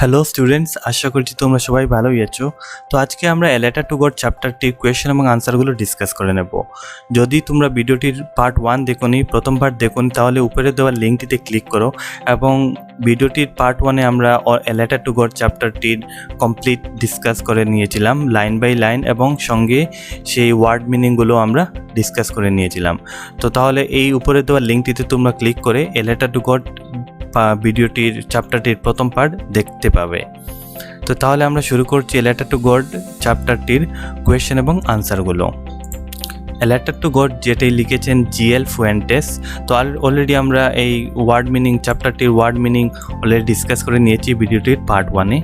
Hello students, আশা করছি তোমরা সবাই ভালোই আছো। তো আজকে আমরা এ লেটার টু গড চ্যাপ্টারটির কোয়েশ্চেন এবং আনসারগুলো ডিসকাস করে নেব। যদি তোমরা ভিডিওটির পার্ট 1 দেখোনি, প্রথম পার্ট দেখোনি, তাহলে উপরে দেওয়া লিঙ্কটিতে ক্লিক করো এবং ভিডিওটির পার্ট 1-এ আমরা এ লেটার টু গড চ্যাপ্টারটির কমপ্লিট ডিসকাস করে নিয়েছিলাম লাইন বাই লাইন, এবং সঙ্গে সেই ওয়ার্ড মিনিংগুলো আমরা ডিসকাস করে নিয়েছিলাম। তো তাহলে এই উপরে দেওয়া লিঙ্কটিতে তোমরা ক্লিক করে এ লেটার টু গড ভিডিওটির চ্যাপ্টারটির প্রথম পার্ট দেখতে পাবে। তো তাহলে আমরা শুরু করছি এ লেটার টু গড চ্যাপ্টারটির কোয়েশ্চেন এবং আনসারগুলো। এ লেটার টু গড যেটাই লিখেছেন জিএল ফুয়েন্টেস। তো অলরেডি আমরা এই ওয়ার্ড মিনিং চ্যাপ্টারটির ওয়ার্ড মিনিং অলরেডি ডিসকাস করে নিয়েছি ভিডিওটির পার্ট 1-এ।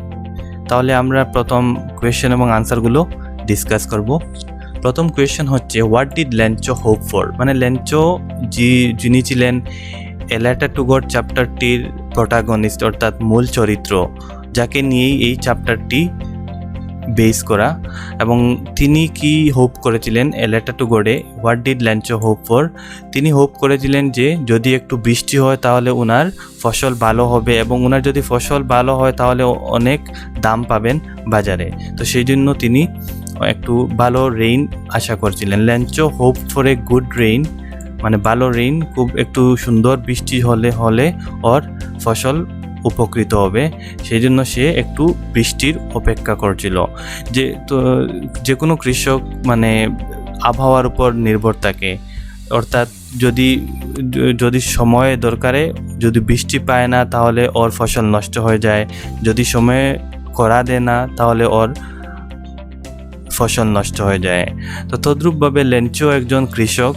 তাহলে আমরা প্রথম কোয়েশ্চেন এবং আনসারগুলো ডিসকাস করব। প্রথম কোয়েশ্চেন হচ্ছে, what did Lencho hope for? মানে ল্যাঞ্চো যিনি ছিলেন এ লেটার টু গড চ্যাপ্টারটির প্রোটাগনিস্ট অর্থাৎ মূল চরিত্র, যাকে নিয়েই এই চ্যাপ্টারটি বেস করা, এবং তিনি কি হোপ করেছিলেন এ লেটার টু গডে? What did Lencho hope for? তিনি হোপ করেছিলেন যে যদি একটু বৃষ্টি হয় তাহলে ওনার ফসল ভালো হবে, এবং ওনার যদি ফসল ভালো হয় তাহলে অনেক দাম পাবেন বাজারে। তো সেই জন্য তিনি একটু ভালো রেইন আশা করছিলেন। Lencho hope for a good rain, মানে ভালো রেইন, খুব একটু সুন্দর বৃষ্টি হলে ওর ফসল উপকৃত হবে। সেই জন্য সে একটু বৃষ্টির অপেক্ষা করছিল। যে কোনো কৃষক মানে আবহাওয়ার উপর নির্ভর থাকে, অর্থাৎ যদি সময় দরকারে যদি বৃষ্টি পায় না তাহলে ওর ফসল নষ্ট হয়ে যায়, যদি সময়ে খরা দেয় না তাহলে ওর ফসল নষ্ট হয়ে যায়। তো তদ্রূপভাবে ল্যাঞ্চো একজন কৃষক,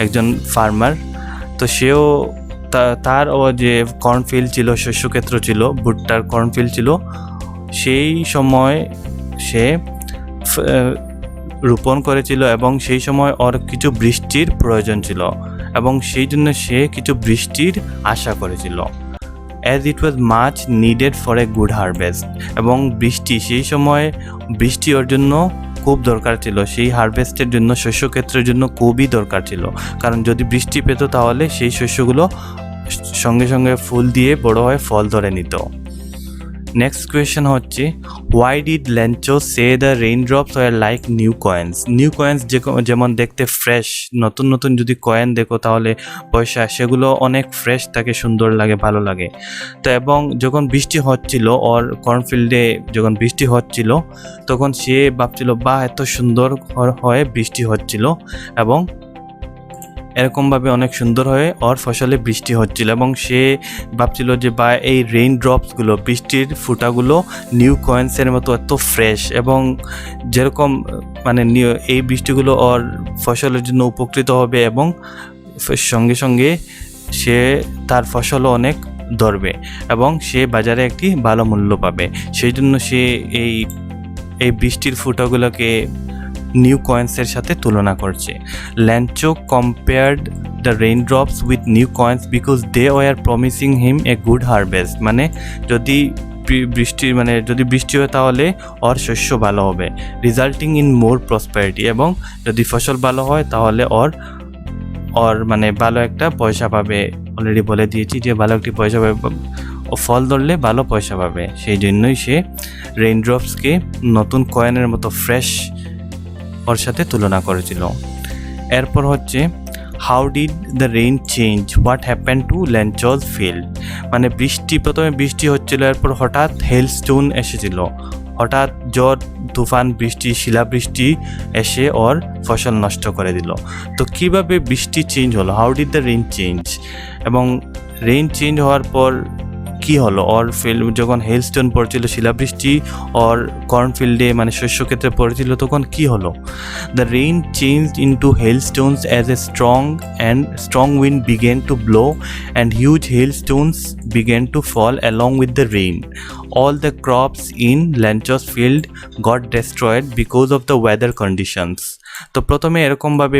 একজন ফার্মার। তো সেও তার যে কর্নফিল্ড ছিল, শস্যক্ষেত্র ছিল, ভুট্টার কর্নফিল্ড ছিল, সেই সময় সে রোপণ করেছিল এবং সেই সময় ওর কিছু বৃষ্টির প্রয়োজন ছিল এবং সেই জন্য সে কিছু বৃষ্টির আশা করেছিল। As it was much needed for a good harvest, এবং সেই সময় বৃষ্টি ওর জন্য খুব দরকার ছিল, সেই হারভেস্টের জন্য, শস্যক্ষেত্রের জন্য খুবই দরকার ছিল। কারণ যদি বৃষ্টি পেত তাহলে সেই শস্যগুলো সঙ্গে সঙ্গে ফুল দিয়ে বড় হয়ে ফল ধরে নিত। নেক্সট কোয়েশ্চেন হচ্ছে, why did Lencho say the raindrops were like new coins? New coins যেমন দেখতে ফ্রেশ, নতুন নতুন যদি কয়েন দেখো তাহলে পয়সা, সেগুলো অনেক ফ্রেশ থাকে, সুন্দর লাগে, ভালো লাগে। তো এবং যখন বৃষ্টি হচ্ছিল, ওর কর্নফিল্ডে যখন বৃষ্টি হচ্ছিল, তখন সে ভাবছিল বা এত সুন্দর হয়ে বৃষ্টি হচ্ছিল, এবং এরকমভাবে অনেক সুন্দর হয়ে ওর ফসলে বৃষ্টি হচ্ছিল, এবং সে ভাবছিল যে বা এই রেইন ড্রপসগুলো, বৃষ্টির ফুটাগুলো নিউ কয়েন্সের মতো এত ফ্রেশ, এবং যেরকম মানে এই বৃষ্টিগুলো ওর ফসলের জন্য উপকৃত হবে, এবং সঙ্গে সঙ্গে সে তার ফসলও অনেক ধরবে এবং সে বাজারে একটি ভালো মূল্য পাবে। সেই জন্য সে এই বৃষ্টির ফুটাগুলোকে নিউ কয়েন্সের সাথে তুলনা করছে। Lencho compared the raindrops with new coins because they were promising him a good harvest. মানে যদি বৃষ্টি হয় তাহলে ওর শস্য ভালো হবে, রিজাল্টিং ইন মোর প্রসপারিটি, এবং যদি ফসল ভালো হয় তাহলে ওর মানে ভালো একটা পয়সা পাবে। অলরেডি বলে দিয়েছি যে ভালো একটি পয়সা পাবে, ফল ধরলে ভালো পয়সা পাবে। সেই জন্যই সে রেইনড্রপসকে নতুন কয়েনের মতো ফ্রেশ ওর সাথে তুলনা করেছিল। এরপর হচ্ছে, how did the rain change? What happen to Lencho's field? মানে প্রথমে বৃষ্টি হচ্ছিল, এরপর হঠাৎ হেলস্টোন এসেছিল, হঠাৎ ঝড় তুফান বৃষ্টি, শিলাবৃষ্টি এসে ওর ফসল নষ্ট করে দিল। তো কিভাবে বৃষ্টি চেঞ্জ হলো? How did the rain change? এবং রেইন চেঞ্জ হওয়ার পর কি হলো? ওর ফিল্ড যখন হেলস্টোন পড়ছিল, শিলাবৃষ্টি ওর কর্নফিল্ডে মানে শস্যক্ষেত্রে পড়েছিল, তখন কি হলো? The rain changed into hailstones as a strong wind began to blow and huge hailstones began to fall along with the rain. All the crops in Lancho's field got destroyed because of the weather conditions. তো প্রথমে এরকমভাবে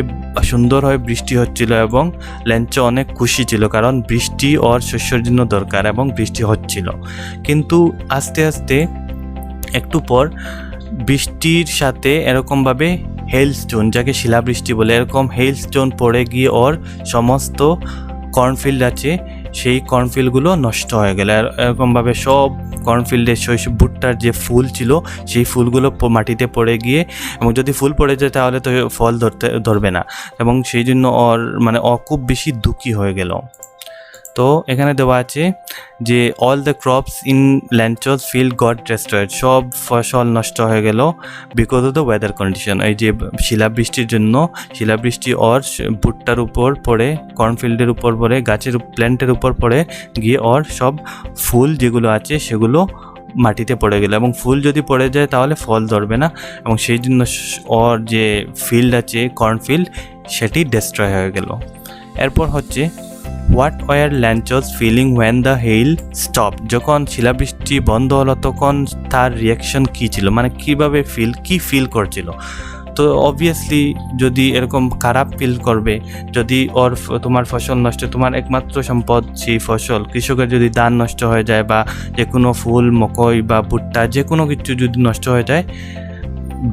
সুন্দর হয়ে বৃষ্টি হচ্ছিল এবং ল্যাঞ্চো অনেক খুশি ছিল, কারণ বৃষ্টি ওর শস্যের জন্য দরকার এবং বৃষ্টি হচ্ছিল। কিন্তু আস্তে আস্তে একটু পর বৃষ্টির সাথে এরকমভাবে হেলস্টোন, যাকে শিলাবৃষ্টি বলে, এরকম হেলস্টোন পড়ে গিয়ে ওর সমস্ত কর্নফিল্ড আছে সেই কর্নফিল্ডগুলো নষ্ট হয়ে গেল। এরকমভাবে সব কর্নফিল্ডের শৈশব ভুট্টার যে ফুল ছিল সেই ফুলগুলো মাটিতে পড়ে গিয়ে, এবং যদি ফুল পড়ে যায় তাহলে তো ফল ধরবে না, এবং সেই জন্য ও খুব বেশি দুঃখী হয়ে গেল। তো এখানে দেওয়া আছে যে all the crops in Lencho's field got destroyed, সব ফসল নষ্ট হয়ে গেল because of the weather condition. এই যে শিলাবৃষ্টির জন্য, শিলাবৃষ্টি ওর ভুট্টার উপর পড়ে, কর্নফিল্ডের উপর পড়ে, গাছের প্ল্যান্টের উপর পড়ে গিয়ে ওর সব ফুল যেগুলো আছে সেগুলো মাটিতে পড়ে গেল, এবং ফুল যদি পড়ে যায় তাহলে ফল ধরবে না, এবং সেই জন্য ওর যে ফিল্ড আছে কর্নফিল্ড সেটি ডেস্ট্রয় হয়ে গেল। এরপর হচ্ছে what were Lencho's feeling when the hail stop, যখন শিলাবৃষ্টি বন্ধ হলো তখন তার রিয়াকশন কী ছিল, মানে কীভাবে কি ফিল করছিল। তো অবভিয়াসলি যদি এরকম খারাপ ফিল করবে, যদি তোমার ফসল নষ্ট, তোমার একমাত্র সম্পদ সেই ফসল, কৃষকের যদি ধান নষ্ট হয়ে যায় বা যে কোনো ফুল, মকই বা ভুট্টা যে কোনো কিছু যদি নষ্ট হয়ে যায়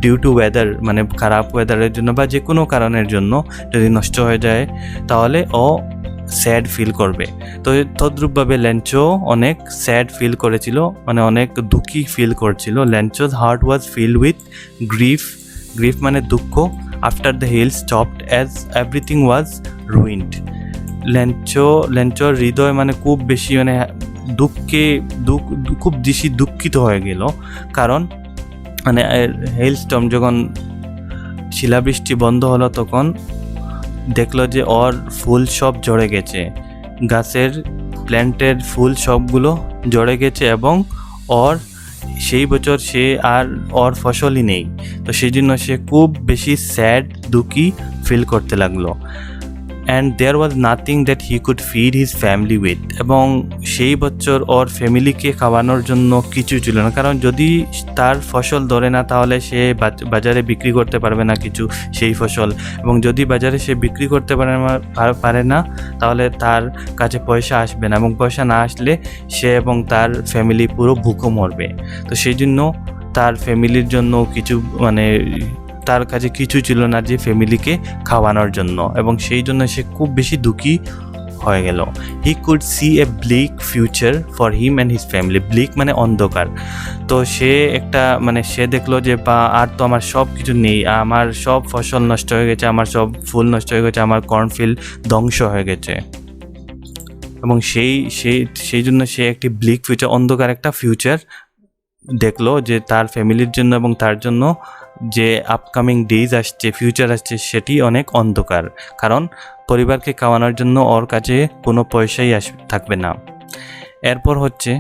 ডিউ টু ওয়েদার, মানে খারাপ ওয়েদারের জন্য বা যে কোনো কারণের জন্য যদি নষ্ট হয়ে যায় তাহলে ও স্যাড ফিল করবে। তো তদ্রূপভাবে ল্যান্ডচো অনেক স্যাড ফিল করেছিল, মানে অনেক দুঃখী ফিল করছিল। Lencho's heart was filled with grief মানে দুঃখ, after the hail stopped as everything was ruined. ল্যান্ডচোর হৃদয় মানে খুব বেশি খুব বেশি দুঃখিত হয়ে গেল, কারণ মানে হেলস্টর্ম যখন শিলাবৃষ্টি বন্ধ হলো তখন দেখলো যে ওর ফুল সব ঝরে গেছে, গাছের প্ল্যান্টের ফুল সবগুলো ঝরে গেছে, এবং সেই বছর সে আর ওর ফসলই নেই। তো সেই জন্য সে খুব বেশি স্যাড, দুঃখী ফিল করতে লাগলো। And there was nothing that he could feed his family with, এবং সেই বছর ওর ফ্যামিলিকে খাওয়ানোর জন্য কিছু ছিল না, কারণ যদি তার ফসল ধরে না তাহলে সে বাজারে বিক্রি করতে পারবে না কিছু সেই ফসল, এবং যদি বাজারে সে বিক্রি করতে পারে না তাহলে তার কাছে পয়সা আসবে না, এবং পয়সা না আসলে সে এবং তার ফ্যামিলি পুরো ভুখো মরবে। তো সেই জন্য তার ফ্যামিলির জন্য কিছু তার কাছে কিছু ছিল না যে ফ্যামিলিকে খাওয়ানোর জন্য, এবং সেই জন্য সে খুব বেশি দুঃখী হয়ে গেল। He could see a bleak future for him and his family. Bleak মানে অন্ধকার। তো সে সে দেখলো যে আর তো আমার সব কিছু নেই, আমার সব ফসল নষ্ট হয়ে গেছে, আমার সব ফুল নষ্ট হয়ে গেছে, আমার কর্নফিল্ড ধ্বংস হয়ে গেছে, এবং সেই জন্য সে একটি ব্লিক ফিউচার, অন্ধকার একটা ফিউচার দেখলো যে তার ফ্যামিলির জন্য এবং তার জন্য যে আপকামিং ডেজ আসছে, ফিউচার আসছে, সেটি অনেক অন্ধকার, কারণ পরিবারকে খাওয়ানোর জন্য ওর কাছে কোনো পয়সাই থাকবে না। এরপর হচ্ছে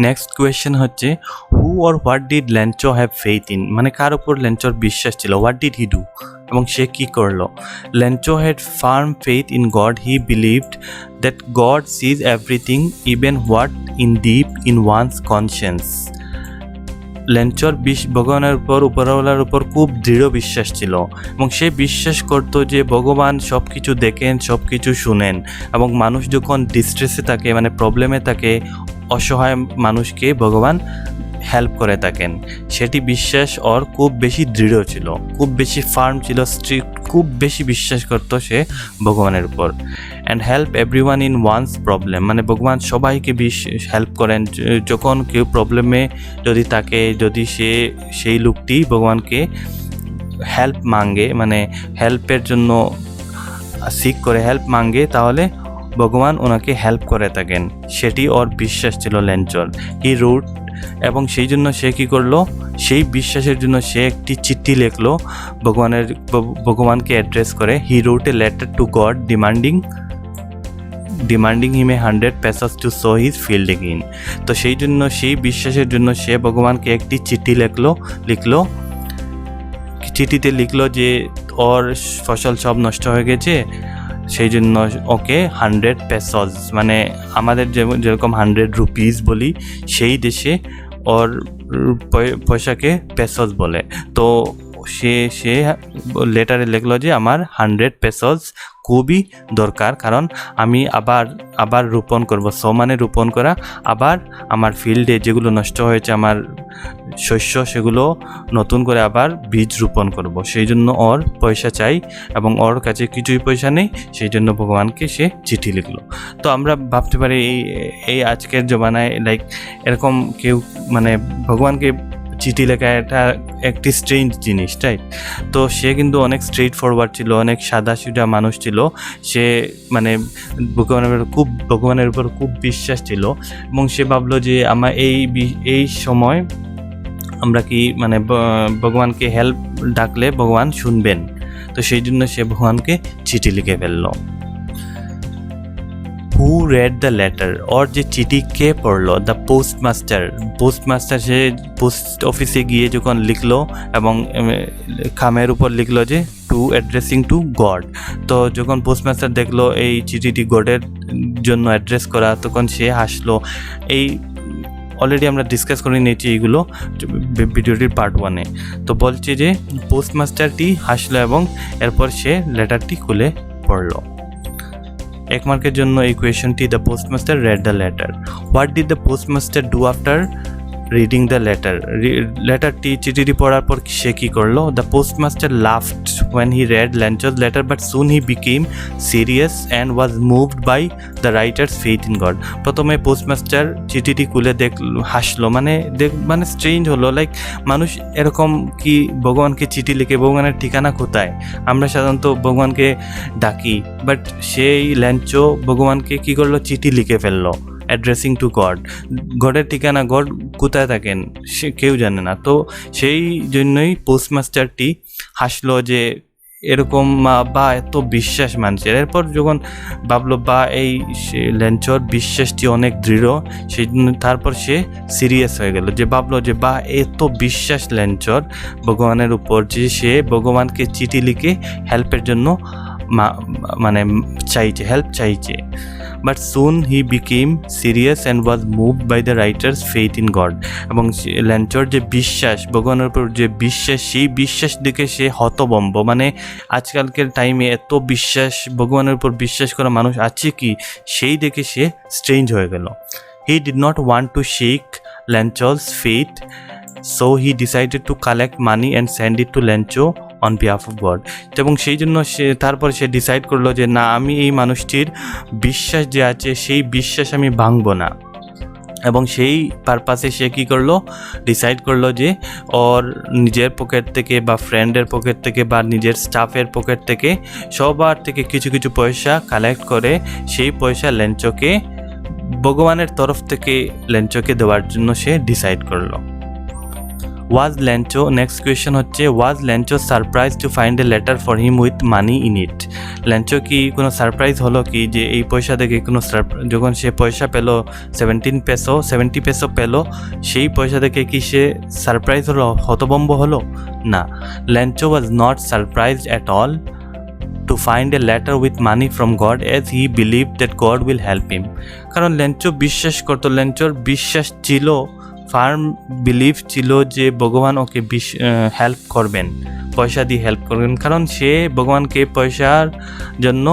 নেক্সট কোয়েশ্চেন হচ্ছে who or what did Lencho have faith in, মানে কার উপর ল্যান্ডচোর বিশ্বাস ছিল, হোয়াট ডিড হি ডু, এবং সে কী করলো। Lencho had firm faith in God, he believed that God sees everything even what in deep in one's conscience. ল্যান্ডচোর ভগবানের উপর, উপরওয়ালার উপর খুব দৃঢ় বিশ্বাস ছিল, এবং সে বিশ্বাস করতো যে ভগবান সব কিছু দেখেন, সব কিছু শুনেন, এবং মানুষ যখন ডিস্ট্রেসে থাকে, মানে প্রবলেমে থাকে, অসহায় মানুষকে ভগবান হেল্প করে থাকেন। সেটি বিশ্বাস ওর খুব বেশি দৃঢ় ছিল, খুব বেশি ফার্ম ছিল, স্ট্রিক্ট, খুব বেশি বিশ্বাস করতো সে ভগবানের উপর। And help everyone in once problem, মানে ভগবান সবাইকে হেল্প করেন, যখন কেউ প্রবলেমে যদি থাকে, যদি সেই লোকটি ভগবানকে হেল্প মাঙ্গে, মানে হেল্পের জন্য সিক করে হেল্প মাঙ্গে, তাহলে ভগবান ওনাকে হেল্প করে থাকেন। সেটি ওর বিশ্বাস ছিল ল্যান্ডচোর। হি রুট, এবং সেই জন্য সে কী করলো, সেই বিশ্বাসের জন্য সে একটি চিঠি লিখলো ভগবানকে অ্যাড্রেস করে। He wrote a letter to God demanding him $100 to sow his field again। তো সেই জন্য, সেই বিশ্বাসের জন্য সে ভগবানকে একটি চিঠি লিখলো। চিঠিতে লিখলো যে ওর ফসল সব নষ্ট হয়ে গেছে, সেই জন্য ওকে $100, মানে আমাদের যেরকম 100 রুপিস বলি, সেই দেশে ওর পয়সাকে পেসস বলে। তো সে লেটারে লিখলো যে আমার 100 পেসোস খুবই দরকার, কারণ আমি আবার রোপণ করব। সো মানে রোপণ করা, আবার আমার ফিল্ডে যেগুলো নষ্ট হয়েছে আমার শস্য সেগুলো নতুন করে আবার বীজ রোপণ করব। সেই জন্য ওর পয়সা চাই এবং ওর কাছে কিছুই পয়সা নেই, সেই জন্য ভগবানকে সে চিঠি লিখলো। তো আমরা ভাবতে পারি এই আজকের জমানায় লাইক এরকম কেউ মানে ভগবানকে চিঠি লেখা এটা একটি স্ট্রেঞ্জ জিনিস, রাইট? তো সে কিন্তু অনেক স্ট্রেট ফরওয়ার্ড ছিল, অনেক সাদাসিধা মানুষ ছিল। সে মানে ভগবানের উপর খুব বিশ্বাস ছিল এবং সে ভাবলো যে আমার এই সময় আমরা কি মানে ভগবানকে হেল্প ডাকলে ভগবান শুনবেন। তো সেই জন্য সে ভগবানকে চিঠি লিখে ফেললো। হু রেড দ্য লেটার, ওর যে চিঠি কে পড়লো? দ্য পোস্টমাস্টার সে পোস্ট অফিসে গিয়ে যখন লিখলো এবং খামের উপর লিখলো যে টু অ্যাড্রেসিং টু গড। তো যখন পোস্টমাস্টার দেখলো এই চিঠিটি গডের জন্য অ্যাড্রেস করা, তখন সে হাসলো। এই অলরেডি আমরা ডিসকাস করে নিয়েছি এইগুলো ভিডিওটির পার্ট 1-এ। তো বলছে যে পোস্টমাস্টারটি হাসলো এবং এরপর সে লেটারটি খুলে পড়লো। 1 মার্কের জন্য এই কোয়েশনটি, the postmaster read the letter. What did the postmaster do after reading the letter? লেটারটি চিঠিটি পড়ার পর সে কী করলো? The postmaster laughed when he read Lencho's letter, but soon he became serious and was moved by the writer's faith in God. প্রথমে postmaster চিঠিটি খুলে হাসলো, মানে স্ট্রেঞ্জ হলো। লাইক মানুষ এরকম কি ভগবানকে চিঠি লিখে? ভগবানের ঠিকানা কোথায়? আমরা সাধারণত ভগবানকে ডাকি, বাট সেই ল্যাঞ্চো ভগবানকে কী করলো? চিঠি লিখে ফেললো, অ্যাড্রেসিং টু গড। গডের ঠিকানা, গড কোথায় থাকেন সে কেউ জানে না। তো সেই জন্যই পোস্টমাস্টারটি হাসলো যে এরকম বা এত বিশ্বাস মানুষের। এরপর যখন ভাবলো বা এই ল্যাঞ্চোর বিশ্বাসটি অনেক দৃঢ়, সেই জন্য তারপর সে সিরিয়াস হয়ে গেল, যে ভাবলো যে বা এত বিশ্বাস ল্যাঞ্চোর ভগবানের উপর যে সে ভগবানকে চিঠি লিখে হেল্পের জন্য মানে হেল্প চাইছে। But soon he became serious and was moved by the writer's faith in God. এবং ল্যাঞ্চোর যে বিশ্বাস, ভগবানের উপর যে বিশ্বাস, সেই বিশ্বাস দেখে সে হতভম্ব। মানে আজকালকের টাইমে এত বিশ্বাস, ভগবানের উপর বিশ্বাস করা মানুষ আছে কি, সেই দেখে সে স্ট্রেঞ্জ হয়ে গেল। He did not want to shake Lencho's faith, so he decided to collect money and send it to Lencho on behalf of god. এবং সেই জন্য তারপর সে ডিসাইড করলো যে না, আমি এই মানুষটির বিশ্বাস যে আছে সেই বিশ্বাস আমি ভাঙবো না। এবং সেই পারপাসে সে কী করলো? ডিসাইড করলো যে ওর নিজের পকেট থেকে বা ফ্রেন্ডের পকেট থেকে বা নিজের স্টাফের পকেট থেকে সবার থেকে কিছু কিছু পয়সা কালেক্ট করে সেই পয়সা ল্যাঞ্চোকে ভগবানের তরফ থেকে ল্যাঞ্চোকে দেওয়ার জন্য সে ডিসাইড করলো। ওয়াজ ল্যাঞ্চো, নেক্সট কোয়েশ্চেন হচ্ছে, was Lencho surprise to find a letter for him with money in it? Lencho কি কোনো সারপ্রাইজ হলো কি যে এই পয়সা থেকে কোনো যখন সে পয়সা পেলো 70 পেসো পেলো, সেই পয়সা থেকে কি সে সারপ্রাইজ হলো, হতভম্ব হলো? না, Lencho was not surprised at all to find a letter with money from God, as he believed that God will help him. কারণ ল্যাঞ্চো বিশ্বাস করতো, ল্যাঞ্চোর বিশ্বাস ছিল, ফার্ম বিলিভ ছিল যে ভগবান ওকে হেল্প করবেন, পয়সা দিয়ে হেল্প করবেন। কারণ সে ভগবানকে পয়সার জন্য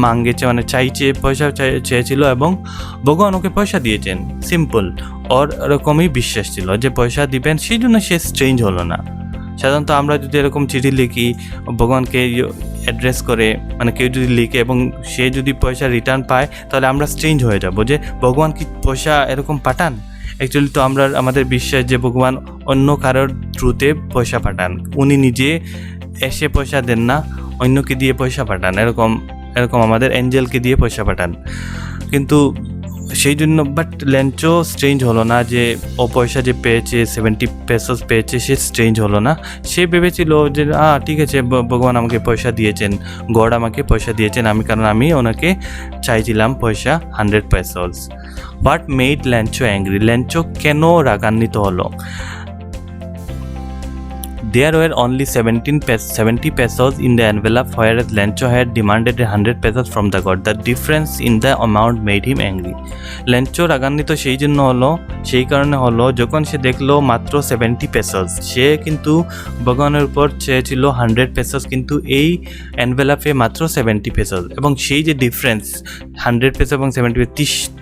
মাঙ্গেছে, মানে চাইছে, পয়সা চেয়েছিল এবং ভগবান ওকে পয়সা দিয়েছেন। সিম্পল, ওর এরকমই বিশ্বাস ছিল যে পয়সা দিবেন, সেই জন্য সে স্ট্রেঞ্জ হলো না। সাধারণত আমরা যদি এরকম চিঠি লিখি ভগবানকে অ্যাড্রেস করে, মানে কেউ যদি লিখে এবং সে যদি পয়সা রিটার্ন পায়, তাহলে আমরা স্ট্রেঞ্জ হয়ে যাব যে ভগবান কি পয়সা এরকম পাঠান? অ্যাকচুয়ালি তো আমাদের বিশ্বাস যে ভগবান অন্য কারোর থ্রুতে পয়সা পাঠান, উনি নিজে এসে পয়সা দেন না, অন্যকে দিয়ে পয়সা পাঠান। এরকম আমাদের অ্যাঞ্জেলকে দিয়ে পয়সা পাঠান। কিন্তু সেই জন্য বাট ল্যাঞ্চো স্ট্রেঞ্জ হলো না যে ও পয়সা যে পেয়েছে 70 পেসোস পেয়েছে, সে স্ট্রেঞ্জ হলো না। সে ভেবেছিল যে ঠিক আছে, ভগবান আমাকে পয়সা দিয়েছেন, গড আমাকে পয়সা দিয়েছেন, কারণ আমি ওনাকে চাইছিলাম পয়সা 100 pesos. What made Lencho angry? Lencho কেন রাগান্বিত হলো? There were only 70 pesos in the envelope, whereas Lencho had demanded 100 pesos from the god. The difference in the amount made him angry. Lencho রাগান্বিত সেই কারণে হলো যখন সে দেখলো মাত্র 70 পেসোস, সে কিন্তু ভগবানের উপর চেয়েছিল 100 পেসোস, কিন্তু এই এনভেলাপে মাত্র 70 পেসোস, এবং সেই যে ডিফারেন্স 100 পেসো এবং 70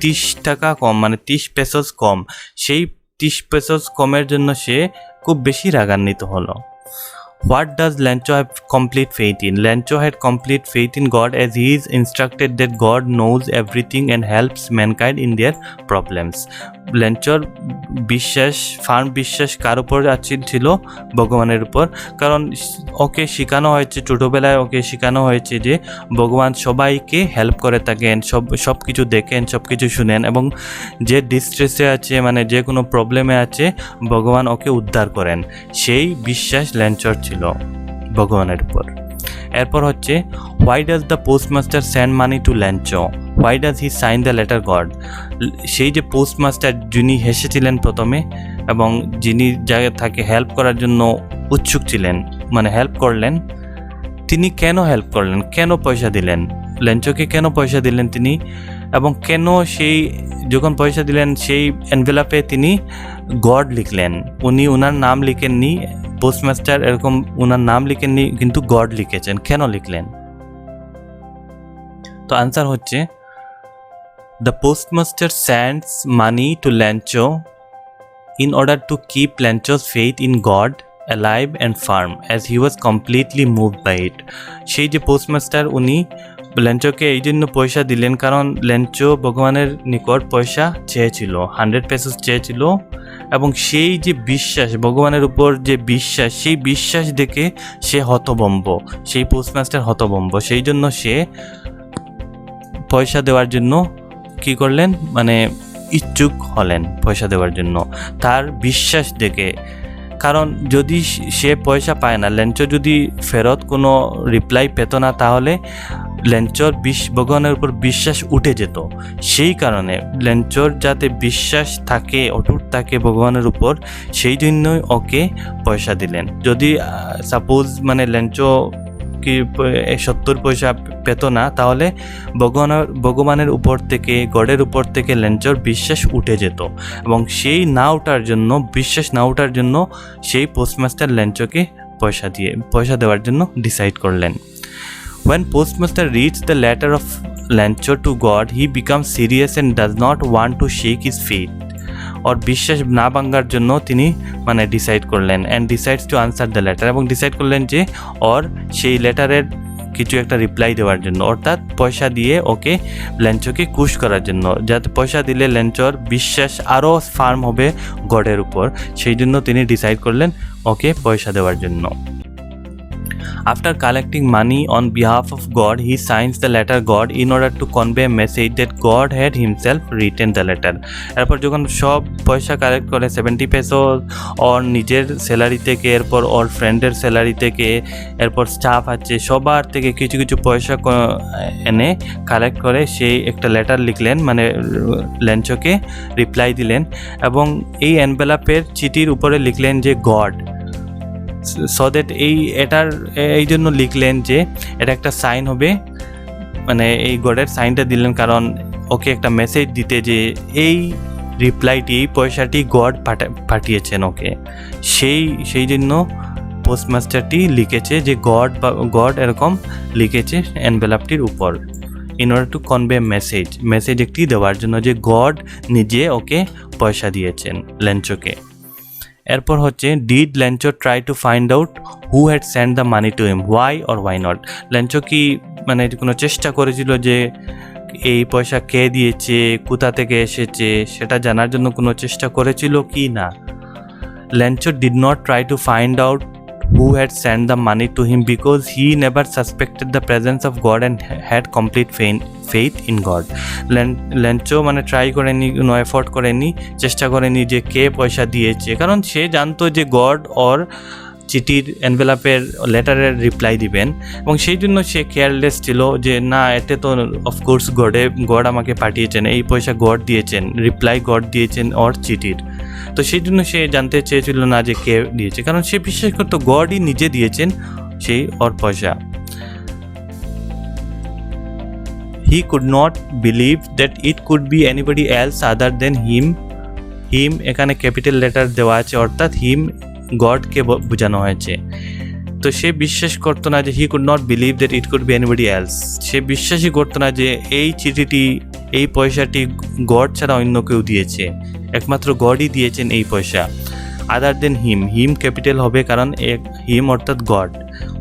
30 টাকা কম, মানে 30 পেসোস কম, সেই 30 পেসোস কমের জন্য সে খুব বেশি রাগান্বিত হলো। What does Lencho have complete faith in? Lencho had complete faith in God, as he is instructed that God knows everything and helps mankind in their problems. লেঞ্চোর ফার্ম বিশ্বাস কার উপর ছিল? ভগবানের উপর। কারণ ওকে শেখানো হয়েছে, ছোটোবেলায় ওকে শেখানো হয়েছে যে ভগবান সবাইকে হেল্প করে থাকেন, সব কিছু দেখেন, সব কিছু শুনেন, এবং যে ডিস্ট্রেসে আছে, মানে যে কোনো প্রবলেমে আছে, ভগবান ওকে উদ্ধার করেন। সেই বিশ্বাস লেঞ্চোর ছিল ভগবানের উপর। এরপর হচ্ছে, why does the postmaster send money to Lencho? Why does he sign the letter God? সেই যে পোস্টমাস্টার যিনি হেসেছিলেন প্রথমে এবং যিনি তাকে হেল্প করার জন্য উৎসুক ছিলেন, মানে হেল্প করলেন, তিনি কেন হেল্প করলেন? কেন পয়সা দিলেন? লেঞ্চোকে কেন পয়সা দিলেন তিনি? এবং কেন সেই যখন পয়সা দিলেন সেই এনভেলাপে তিনি গড লিখলেন? উনি ওনার নাম লিখেননি, পোস্টমাস্টার এরকম ওনার নাম লিখেননি, কিন্তু গড লিখেছেন। কেন লিখলেন? তো আনসার হচ্ছে, the postmaster sends money to Lencho in order to keep Lencho's faith in God alive and firm, as he was completely moved by it. সেই যে পোস্টমাস্টার উনি লেঞ্চোকে এই জন্য পয়সা দিলেন কারণ লেঞ্চো ভগবানের নিকট পয়সা চেয়েছিল, 100 পেসোস চেয়েছিল, এবং সেই যে বিশ্বাস, ভগবানের উপর যে বিশ্বাস, সেই বিশ্বাস দেখে সে হতভম্ব, সেই পোস্টমাস্টার হতভম্ব। সেই জন্য সে পয়সা দেওয়ার জন্য কী করলেন, মানে ইচ্ছুক হলেন পয়সা দেওয়ার জন্য তার বিশ্বাস দেখে। কারণ যদি সে পয়সা পায় না, লেঞ্চো যদি ফেরত কোনো রিপ্লাই পেত না, তাহলে লেঞ্চোর ভগবানের উপর বিশ্বাস উঠে যেত। সেই কারণে লেঞ্চোর যাতে বিশ্বাস থাকে, অটুট থাকে ভগবানের উপর, সেই জন্যই ওকে পয়সা দিলেন। যদি সাপোজ মানে লেঞ্চো কি 70 পয়সা পেত না, তাহলে ভগবানের উপর থেকে, গডের উপর থেকে লেঞ্চোর বিশ্বাস উঠে যেত, এবং সেই না ওঠার জন্য, বিশ্বাস না ওঠার জন্য সেই পোস্টমাস্টার লেঞ্চোকে পয়সা দেওয়ার জন্য ডিসাইড করলেন। When postmaster reads the letter of Lencho to God, he becomes serious and does not want to shake his faith. और বিশ্বাস না ভাঙার জন্য তিনি মানে ডিসাইড করলেন, and decides two answer the letter, এবং ডিসাইড করলেন যে ওর সেই লেটারের কিছু একটা রিপ্লাই দেওয়ার জন্য, অর্থাৎ পয়সা দিয়ে ওকে লেঞ্চোকে খুশ করার জন্য, যাতে পয়সা দিলে লেঞ্চোর বিশ্বাস আরও ফার্ম হবে গডের উপর। সেই জন্য তিনি ডিসাইড করলেন ওকে পয়সা দেওয়ার জন্য। After collecting money on behalf of God, he signs the letter God in order to convey a message that God had himself written the letter. এরপর যখন সব পয়সা কালেক্ট করে 70 পেসো ওর নিজের স্যালারি থেকে, এরপর ওর ফ্রেন্ডের স্যালারি থেকে, এরপর স্টাফ আছে সবার থেকে কিছু কিছু পয়সা এনে কালেক্ট করে সেই একটা লেটার লিখলেন, মানে লেঞ্চোকে রিপ্লাই দিলেন, এবং এই এনভেলাপের চিঠির উপরে লিখলেন যে গড, সো দ্যাট এই জন্য লিখলেন যে এটা একটা সাইন হবে, মানে এই গডের সাইনটা দিলেন কারণ ওকে একটা মেসেজ দিতে যে এই রিপ্লাইটি, এই পয়সাটি গড পাঠিয়েছেন ওকে। সেই জন্য পোস্টমাস্টারটি লিখেছে যে গড এরকম লিখেছে এনভেলাপটির উপর, in order to convey message একটি দেওয়ার জন্য যে গড নিজে ওকে পয়সা দিয়েছেন লেঞ্চোকে। এরপর হচ্ছে, did Lencho try to find out who had send the money to him, why or why not? Lencho কি মানে কোনো চেষ্টা করেছিল যে এই পয়সা কে দিয়েছে, কোথা থেকে এসেছে, সেটা জানার জন্য কোনো চেষ্টা করেছিল কি না? Lencho did not try to find out who had sent the money to him because he never suspected the presence of God and had complete faith in God. Lencho মানে ট্রাই করেনি, কোনো এফোর্ট করেনি, চেষ্টা করেনি যে কে পয়সা দিয়েছে, কারণ সে জানতো যে গড ওর চিঠির এনভেলাপের লেটারের রিপ্লাই দিবেন, এবং সেই জন্য সে কেয়ারলেস ছিল যে না, এতে তো অফকোর্স গড আমাকে পাঠিয়েছেন, এই পয়সা গড দিয়েছেন, রিপ্লাই গড দিয়েছেন ওর চিঠির। তো সেই জন্য সে জানতে চেয়েছিল না যে কে দিয়েছে, কারণ সে বিশ্বাস করতো গডই নিজে দিয়েছেন সেই ওর পয়সা। He could not believe that it could be anybody else other than him. Him এখানে ক্যাপিটাল লেটার দেওয়া আছে, অর্থাৎ হিম গডকে বোঝানো হয়েছে। তো সে বিশ্বাস করতো না যে he could not believe that it could be anybody else. সে বিশ্বাসই করতো না যে এই চিঠিটি, এই পয়সাটি গড ছাড়া অন্য কেউ দিয়েছে, একমাত্র গডই দিয়েছেন এই পয়সা। আদার দেন হিম, হিম ক্যাপিটাল হবে কারণ হিম অর্থাৎ God.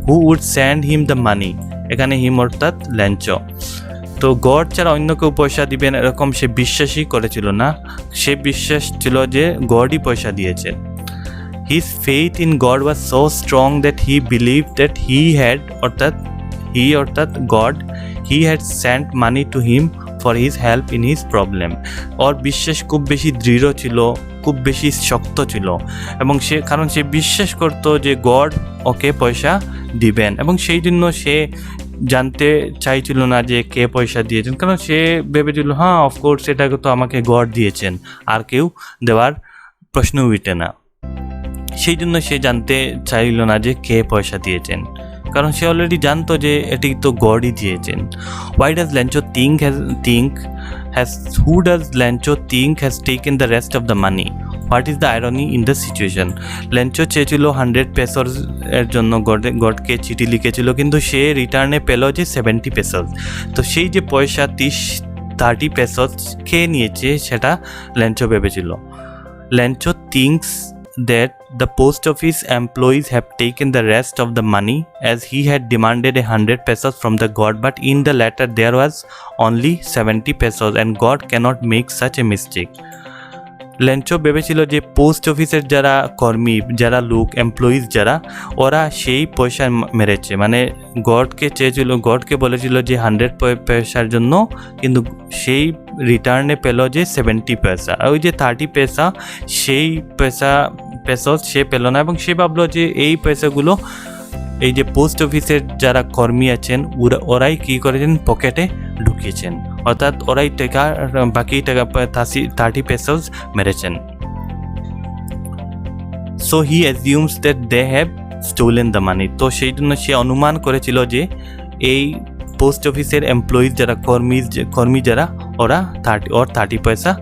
Who would send him the money, এখানে হিম অর্থাৎ ল্যাঞ্চো। তো গড ছাড়া অন্য কেউ পয়সা দিবেন এরকম সে বিশ্বাসই করেছিল না, সে বিশ্বাস ছিল যে গডই পয়সা দিয়েছেন। His faith in God was so strong that he believed that he had অর্থাৎ God, he had sent money to him for his help in his problem. ওর বিশ্বাস খুব বেশি দৃঢ় ছিল, খুব বেশি শক্ত ছিল, এবং কারণ সে বিশ্বাস করতো যে গড ওকে পয়সা দিবেন, এবং সেই জন্য সে জানতে চাইছিল না যে কে পয়সা দিয়েছেন, কারণ সে ভেবেছিল হ্যাঁ অফকোর্স এটাকে তো আমাকে গড দিয়েছেন, আর কেউ দেওয়ার প্রশ্ন উঠে না। সেই জন্য সে জানতে চাইল না যে কে পয়সা দিয়েছেন, কারণ সে অলরেডি জানতো যে এটি তো গডই দিয়েছেন। Who does Lancho think has taken the rest of the money? What is the irony in the situation? ল্যাঞ্চো চেয়েছিল 100 পেসোর এর জন্য গডকে চিঠি লিখেছিল, কিন্তু সে রিটার্নে পেল যে 70 পেসোস। তো সেই যে পয়সা 30 পেসোস খেয়ে নিয়েছে সেটা ল্যাঞ্চো ভেবেছিল। ল্যাঞ্চো thinks that the post office employees have taken the rest of the money as he had demanded 100 pesos from the god, but in the letter there was only 70 pesos and God cannot make such a mistake. ল্যাঞ্চো ভেবেছিল যে post অফিসের যারা কর্মী, যারা লোক, employees যারা, ওরা সেই পয়সা মেরেছে, মানে গডকে বলেছিল যে 100 পয়সার জন্য, কিন্তু সেই রিটার্নে পেল যে 70 পয়সা, ওই যে 30 পয়সা সেই পেসোস সে পেল না, এবং সে ভাবলো যে এই পয়সাগুলো এই যে পোস্ট অফিসের যারা কর্মী আছেন ওরাই কী করেছেন, পকেটে ঢুকিয়েছেন, অর্থাৎ ওরাই বাকি টাকা 30 পেসোস মেরেছেন। So he assumes that they have stolen the money. তো সেই জন্য সে অনুমান করেছিল যে এই পোস্ট অফিসের এমপ্লয়িজ যারা কর্মী যারা ওরা 30 পয়সা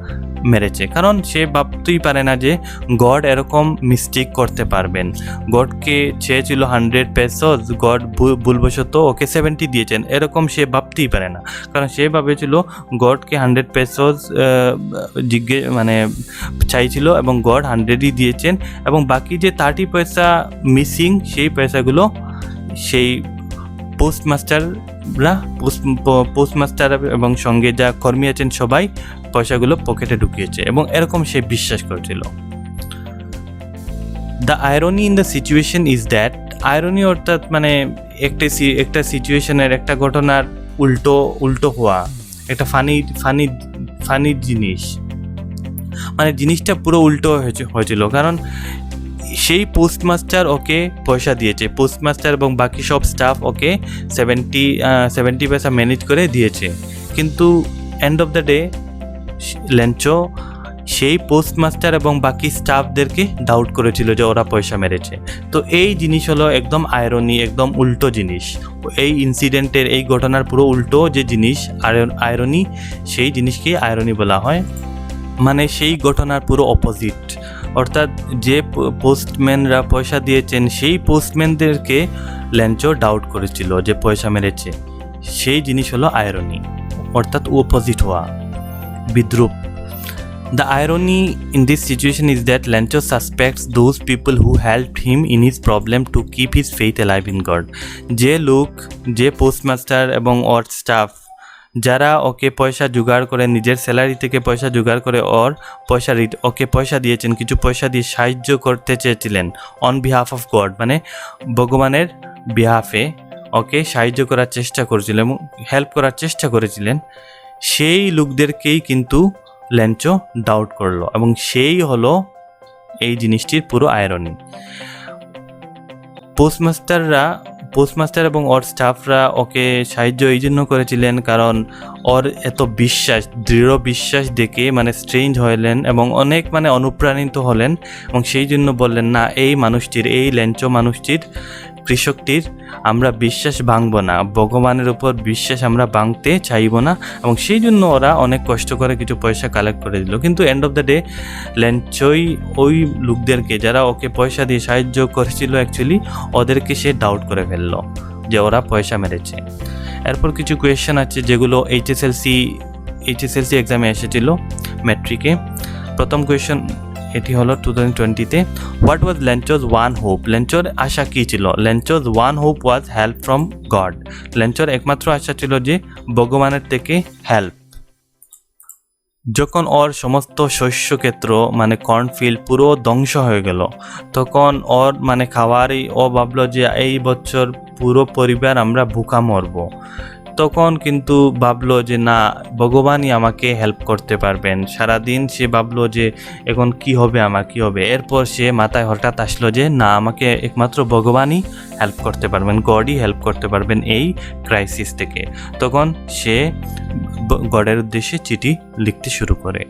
মেরেছে, কারণ সে ভাবতেই পারে না যে গড এরকম মিস্টেক করতে পারবেন। গডকে চেয়েছিল 100 পেসোস, গড ভুলবশত ওকে 70 দিয়েছেন, এরকম সে ভাবতেই পারে না, কারণ সে ভাবেছিল গডকে 100 পেসোস চাইছিল এবং গড 100ই দিয়েছেন, এবং বাকি যে 30 পয়সা মিসিং সেই পয়সাগুলো সেই পোস্টমাস্টার এবং সঙ্গে যা কর্মী আছেন সবাই পয়সাগুলো পকেটে ঢুকিয়েছে, এবং এরকম সে বিশ্বাস করেছিল। The irony in the situation is that, irony অর্থাৎ মানে একটা সিচুয়েশনের, একটা ঘটনার উল্টো হওয়া, একটা ফানি জিনিস, মানে জিনিসটা পুরো উল্টো হয়েছিল, কারণ সেই পোস্টমাস্টার ওকে পয়সা দিয়েছে, পোস্টমাস্টার এবং বাকি সব স্টাফ ওকে 70 পয়সা ম্যানেজ করে দিয়েছে, কিন্তু এন্ড অফ দ্য ডে ল্যাঞ্চো সেই পোস্টমাস্টার এবং বাকি স্টাফদেরকে ডাউট করেছিল যে ওরা পয়সা মেরেছে। তো এই জিনিস হলো একদম আয়রনি, একদম উল্টো জিনিস, এই ইনসিডেন্টের, এই ঘটনার পুরো উল্টো যে জিনিস আয়রনি, সেই জিনিসকেই আয়রনি বলা হয়, মানে সেই ঘটনার পুরো অপোজিট, অর্থাৎ যে পোস্টম্যানরা পয়সা দিয়েছেন সেই পোস্টম্যানদেরকে ল্যাঞ্চো ডাউট করেছিল যে পয়সা মেরেছে, সেই জিনিস হলো আয়রনি, অর্থাৎ অপোজিট হওয়া, বিদ্রূপ। The irony in this situation is that Lancho suspects those people who helped him in his problem to keep his faith alive in God. যে লোক, যে পোস্টমাস্টার এবং ওর স্টাফ যারা ওকে পয়সা জোগাড় করে, নিজের স্যালারি থেকে পয়সা জোগাড় করে ওকে পয়সা দিয়েছেন, কিছু পয়সা দিয়ে সাহায্য করতে চেয়েছিলেন অন বিহাফ অফ গড, মানে ভগবানের বিহাফে ওকে সাহায্য করার চেষ্টা করেছিলেন এবং হেল্প করার চেষ্টা করেছিলেন, সেই লোকদেরকেই কিন্তু ল্যাঞ্চো ডাউট করলো, এবং সেই হলো এই জিনিসটির পুরো আয়রনি। পোস্টমাস্টার এবং ওর স্টাফরা ওকে সাহায্য এই জন্য করেছিলেন কারণ ওর এত বিশ্বাস, দৃঢ় বিশ্বাস দেখে মানে স্ট্রেঞ্জ হলেন এবং অনেক মানে অনুপ্রাণিত হলেন এবং সেই জন্য বললেন না, এই মানুষটির, এই ল্যাঞ্চো মানুষটির, কৃষকটির আমরা বিশ্বাস ভাঙবো না, ভগবানের উপর বিশ্বাস আমরা ভাঙতে চাইবো না। এবং সেই জন্য ওরা অনেক কষ্ট করে কিছু পয়সা কালেক্ট করে দিল। কিন্তু এন্ড অফ দ্য ডে ল্যাঞ্চোই ওই লোকদেরকে যারা ওকে পয়সা দিয়ে সাহায্য করেছিল অ্যাকচুয়ালি ওদেরকে সে ডাউট করে ফেললো যে ওরা পয়সা মেরেছে। এরপর কিছু কোয়েশ্চেন আছে যেগুলো এইচএসএলসি এক্সামে এসেছিল ম্যাট্রিকে। প্রথম কোয়েশ্চেন এটি হলো 2020-তে, what was Lencho's one hope? ল্যাঞ্চোর আশা কী ছিল? Lencho's one hope was help from God. ল্যাঞ্চোর একমাত্র আশা ছিল যে ভগবানের থেকে হেল্প। যখন ওর সমস্ত শস্যক্ষেত্র মানে কর্নফিল্ড পুরো ধ্বংস হয়ে গেল, তখন ওর মানে খাওয়ারই ও ভাবলো যে এই বছর পুরো পরিবার আমরা ভুকা মরবো। তখন কিন্তু ভাবলো যে না, ভগবানই আমাকে হেল্প করতে পারবেন। সারাদিন সে ভাবলো যে এখন কি হবে, আমার কি হবে। এরপর সে মাথায় হঠাৎ আসলো যে না, আমাকে একমাত্র ভগবানই হেল্প করতে পারবেন, গডই হেল্প করতে পারবেন এই ক্রাইসিস থেকে। তখন সে গডের উদ্দেশ্যে চিঠি লিখতে শুরু করে।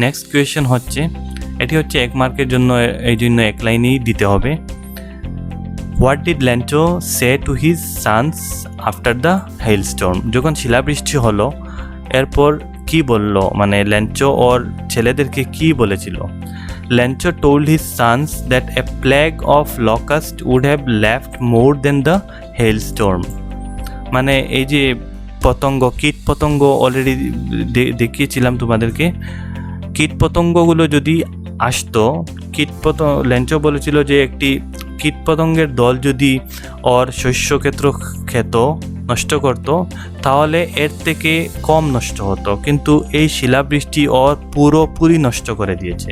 নেক্সট কোয়েশ্চেন হচ্ছে, এটি হচ্ছে 1 মার্কের জন্য, এই জন্য 1 লাইনেই দিতে হবে। What did Lencho say to his sons after the hailstorm? যখন শিলাবৃষ্টি হলো এরপর কি বলল, মানে ল্যাঞ্চো ওর ছেলেদেরকে কি বলেছিল? Lencho told his sons that a plague of locust would have left more than the hailstorm. মানে এই যে পতঙ্গ, কীট পতঙ্গ অলরেডি দেখিয়েছিলাম তোমাদেরকে। কীট পতঙ্গগুলো যদি আসতো, ল্যাঞ্চো বলেছিল যে একটি কীটপতঙ্গের দল যদি ওর শস্যক্ষেত্র খেত, নষ্ট করত, তাহলে এর থেকে কম নষ্ট হতো। কিন্তু এই শিলাবৃষ্টি ওর পুরোপুরি নষ্ট করে দিয়েছে।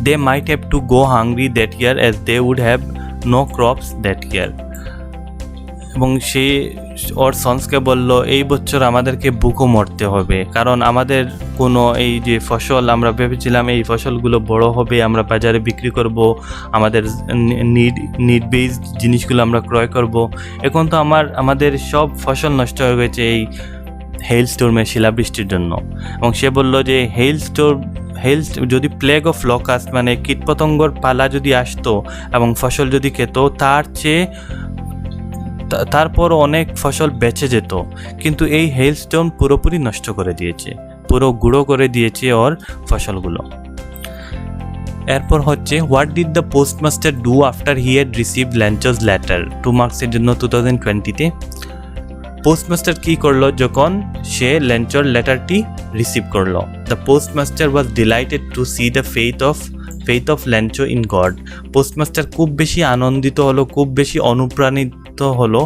They might have to go hungry that year as they would have no crops that year. এবং সে ওর সন্সকে বলল এই বছর আমাদেরকে ভুকো মরতে হবে, কারণ আমাদের কোনো এই যে ফসল আমরা ভেবেছিলাম এই ফসলগুলো বড় হবে, আমরা বাজারে বিক্রি করব, আমাদের নিড বেসড জিনিসগুলো আমরা ক্রয় করব। এখন তো আমাদের সব ফসল নষ্ট হয়ে গেছে এই হেইলস্টর্মের শিলাবৃষ্টির জন্য। এবং সে বলল যে যদি প্লেগ অফ লকাস্ট মানে কীটপতঙ্গর পালা যদি আসতো এবং ফসল যদি খেত, তারপর অনেক ফসল বেঁচে যেত। কিন্তু এই হেইলস্টর্ম পুরোপুরি নষ্ট করে দিয়েছে, পুরো গুঁড়ো করে দিয়েছে ওর ফসলগুলো। এরপর হচ্ছে, what did the postmaster do after he had received Lencho's letter? 2 মার্কসের জন্য 2020-তে। পোস্টমাস্টার কী করলো যখন সে ল্যাঞ্চোর লেটারটি রিসিভ করলো? The postmaster was delighted to see the faith of Lencho in God. Postmaster খুব বেশি আনন্দিত হলো, খুব বেশি অনুপ্রাণিত হলো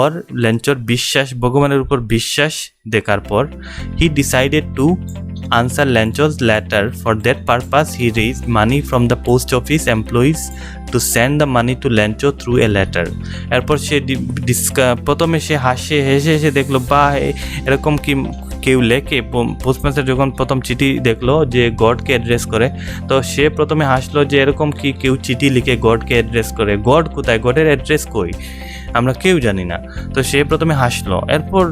ওর ল্যাঞ্চোর বিশ্বাস, ভগবানের উপর বিশ্বাস দেখার পর। He decided to answer Lencho's letter. For that purpose he raised money from the post office employees to send the money to Lencho through a letter. এরপর সে প্রথমে সে হেসে দেখলো বা এরকম কি কেউ লেখে। পোস্টমাস্টার যখন প্রথম চিঠি দেখলো যে গডকে অ্যাড্রেস করে, তো সে প্রথমে হাসলো যে এরকম কি কেউ চিঠি লিখে গডকে অ্যাড্রেস করে? গড কোথায়? গডের অ্যাড্রেস কই? আমরা কেউ জানি না। তো সে প্রথমে হাসলো, এরপর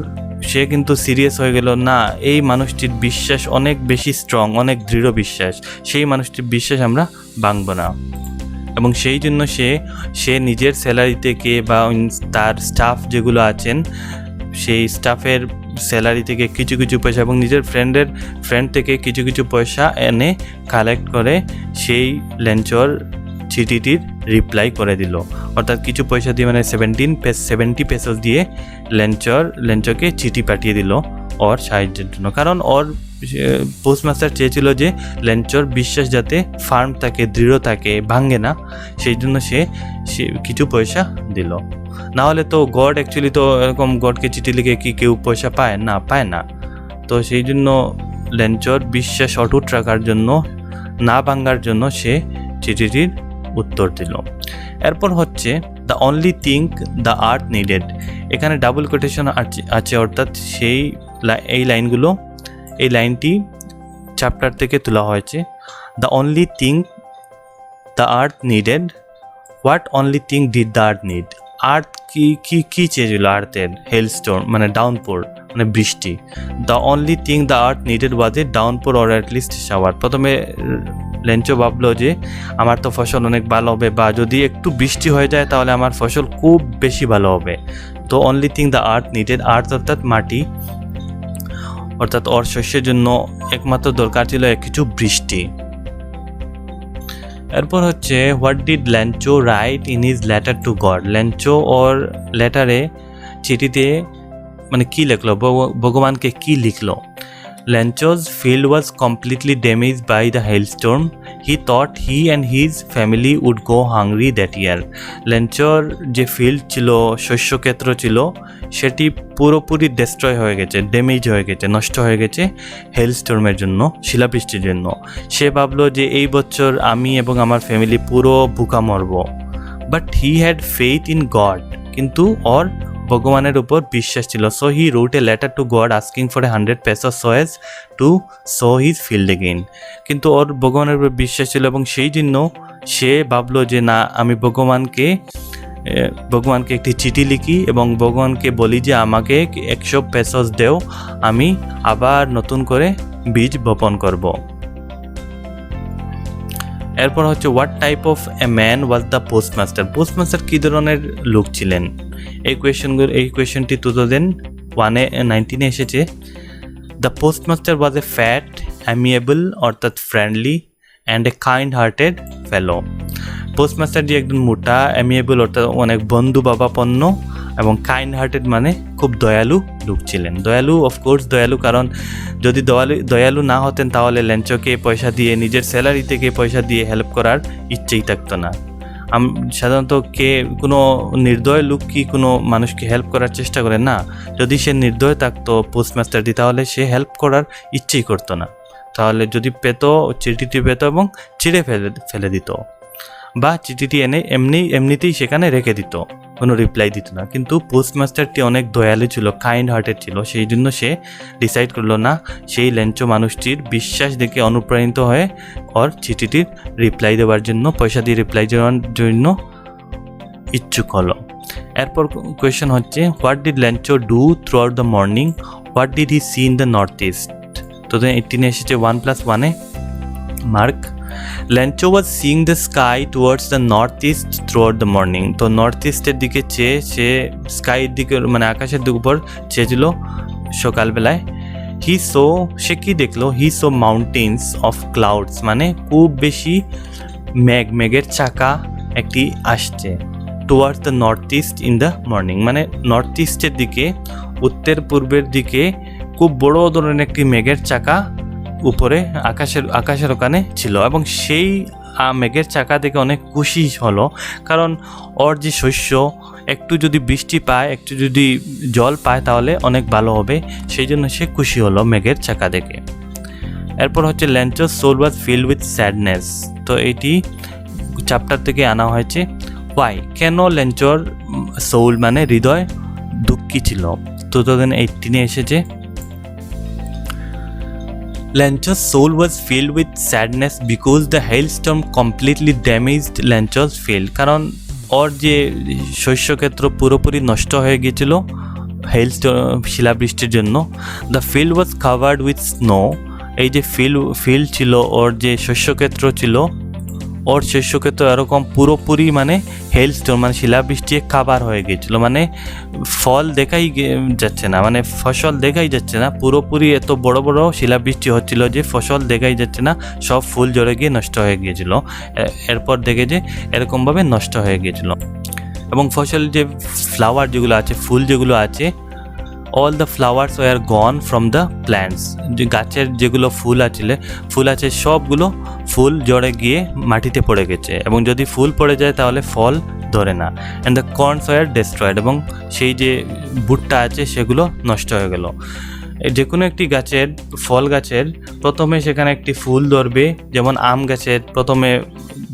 সে কিন্তু সিরিয়াস হয়ে গেল। না, এই মানুষটির বিশ্বাস অনেক বেশি স্ট্রং, অনেক দৃঢ় বিশ্বাস, সেই মানুষটির বিশ্বাস আমরা ভাঙব না। এবং সেই জন্য সে নিজের স্যালারি থেকে বা তার স্টাফ যেগুলো আছেন সেই স্টাফের স্যালারি থেকে কিছু কিছু পয়সা এবং নিজের ফ্রেন্ড থেকে কিছু কিছু পয়সা এনে কালেক্ট করে সেই ল্যাঞ্চোর চিঠিটির রিপ্লাই করে দিল। অর্থাৎ কিছু পয়সা দিয়ে মানে 70 পেসোস দিয়ে ল্যাঞ্চোকে চিঠি পাঠিয়ে দিল ওর সাহায্যের জন্য। কারণ ওর পোস্টমাস্টার চেয়েছিল যে ল্যাঞ্চোর বিশ্বাস যাতে ফার্ম থাকে, দৃঢ় থাকে, ভাঙে না, সেই জন্য সে কিছু পয়সা দিল। না হলে তো গড অ্যাকচুয়ালি তো এরকম গডকে চিঠি লিখে কি কেউ পয়সা পায় না। তো সেই জন্য ল্যাঞ্চোর বিশ্বাস অটুট রাখার জন্য, না ভাঙার জন্য সে চিঠিটির উত্তর দিল। এরপর হচ্ছে, the only thing the earth needed. এখানে ডাবল কোটেশন আছে, অর্থাৎ এই লাইনটি চ্যাপ্টার থেকে তোলা হয়েছে। The only thing the earth needed, what only thing did the earth need? Earth কি চেয়েছিল আর্থের? হেলস্টোর্ম মানে ডাউনপোর মানে বৃষ্টি। The only thing the earth needed was a downpour or at least shower. প্রথমে লেঞ্চো ভাবলো যে আমার তো ফসল অনেক ভালো হবে, বা যদি একটু বৃষ্টি হয়ে যায় তাহলে আমার ফসল খুব বেশি ভালো হবে। তো only thing the earth needed, earth অর্থাৎ মাটি, অর্থাৎ ওর শস্যের জন্য একমাত্র দরকার ছিল কিছু বৃষ্টি। এরপর হচ্ছে what did Lencho write in his letter to God. Lencho ওর লেটারে, চিঠিতে মানে কি লিখলো, ভগবানকে কি লিখলো? ল্যাঞ্চো's field was completely damaged by the hailstorm. He thought he and his family would go hungry that year. ল্যাঞ্চোর যে ফিল্ড ছিল, শস্যক্ষেত্র ছিল, সেটি পুরোপুরি ডিস্ট্রয় হয়ে গেছে, ড্যামেজ হয়ে গেছে, নষ্ট হয়ে গেছে হেলস্টর্মের জন্য, শিলাবৃষ্টির জন্য। সে ভাবলো যে এই বছর আমি এবং আমার ফ্যামিলি পুরো ভুকা মরব। But he had faith in God, কিন্তু ওর ভগবানের উপর বিশ্বাস ছিল। So he wrote a letter to God asking for 100 pesos so as to sow his field again. কিন্তু ওর ভগবানের উপর বিশ্বাস ছিল এবং সেই জন্য সে ভাবলো যে না, আমি ভগবানকে একটি চিঠি লিখি এবং ভগবানকে বলি যে আমাকে 100 pesos দেও, আমি আবার নতুন করে বীজ বপন করব। এরপর হচ্ছে what type of a man was the postmaster. Postmaster কী ধরনের লোক ছিলেন? এই কোয়েশ্চেনটি 2019 এসেছে। The postmaster was a fat, amiable অর্থাৎ friendly, and a kind hearted fellow. Postmaster যে একজন মোটা, অ্যামিয়েবল অর্থাৎ অনেক বন্ধুভাবাপন্ন, এবং কাইন্ড হার্টেড মানে খুব দয়ালু লোক ছিলেন। দয়ালু, অফকোর্স দয়ালু, কারণ যদি দয়ালু না হতেন তাহলে ল্যাঞ্চোকে পয়সা দিয়ে, নিজের স্যালারি থেকে পয়সা দিয়ে হেল্প করার ইচ্ছেই থাকতো না। সাধারণত কোনো নির্দয় লোক কি কোনো মানুষকে হেল্প করার চেষ্টা করে না? যদি সে নির্দয় থাকতো পোস্টমাস্টারটি, তাহলে সে হেল্প করার ইচ্ছেই করতো না। তাহলে যদি চিঠিটি পেত এবং ছিঁড়ে ফেলে দিত, বা চিঠিটি এনে এমনিতেই সেখানে রেখে দিত, কোনো রিপ্লাই দিত না। কিন্তু পোস্টমাস্টারটি অনেক দয়ালু ছিল, কাইন্ড হার্টেড ছিল, সেই জন্য সে ডিসাইড করলো না, সেই ল্যাঞ্চো মানুষটির বিশ্বাস দেখে অনুপ্রাণিত হয়ে ওর চিঠিটির রিপ্লাই দেওয়ার জন্য, পয়সা দিয়ে রিপ্লাই দেওয়ার জন্য ইচ্ছুক হলো। এরপর কোয়েশ্চেন হচ্ছে what did Lencho do throughout the morning, what did he see in the north east. তো 18 এসেছে 1+1 mark. Lencho was seeing the sky towards the north east throughout the morning. তো north ইস্টের দিকে চেয়ে সে স্কাইয়ের দিকে মানে আকাশের উপর চেয়েছিল সকালবেলায়। সে কি দেখলো? He so mountains of clouds, মানে খুব বেশি মেঘের চাকা একটি আসছে। Towards the north east in the morning, মানে নর্থ ইস্টের দিকে, উত্তর পূর্বের দিকে খুব বড় ধরনের একটি মেঘের চাকা উপরে আকাশের ওখানে ছিল। এবং সেই মেঘের চাকা দেখে অনেক খুশি হলো, কারণ ওর যে শস্য একটু যদি বৃষ্টি পায়, একটু যদি জল পায় তাহলে অনেক ভালো হবে, সেই জন্য সে খুশি হলো মেঘের চাকা দেখে। এরপর হচ্ছে Lencho's soul was filled with sadness. তো এটি চ্যাপ্টার থেকে আনা হয়েছে। ওয়াই, কেন ল্যাঞ্চোর সোল মানে হৃদয় দুঃখী ছিল? 2018 এসেছে। Lancho's soul was filled with sadness because the hailstorm completely damaged Lancho's field. কারণ ওর যে শস্যক্ষেত্র পুরোপুরি নষ্ট হয়ে গিয়েছিল শিলাবৃষ্টির জন্য। The field was covered with snow. এই যে ফিল্ড ছিল, ওর যে শস্যক্ষেত্র ছিল, ওর শস্যক্ষেত্র এরকম পুরোপুরি মানে হেলস্টোর্ম মানে শিলাবৃষ্টি কাভার হয়ে গিয়েছিল, মানে ফল দেখাই যাচ্ছে না, মানে ফসল দেখাই যাচ্ছে না, পুরোপুরি এত বড় বড় শিলাবৃষ্টি হচ্ছিল যে ফসল দেখাই যাচ্ছে না, সব ফুল ঝরে গিয়ে নষ্ট হয়ে গিয়েছিল। এরপর দেখে যে এরকমভাবে নষ্ট হয়ে গিয়েছিল। এবং ফসল যে ফ্লাওয়ার যেগুলো আছে, ফুল যেগুলো আছে, all the flowers were gone from the plants. যে গাছের যেগুলো ফুল আছে সবগুলো ফুল ঝরে গিয়ে মাটিতে পড়ে গেছে, এবং যদি ফুল পড়ে যায় তাহলে ফল ধরে না। And the corns were destroyed, এবং সেই যে ভুট্টা আছে সেগুলো নষ্ট হয়ে গেল। যে কোনো একটি গাছের, ফল গাছের প্রথমে সেখানে একটি ফুল ধরবে, যেমন আম গাছের প্রথমে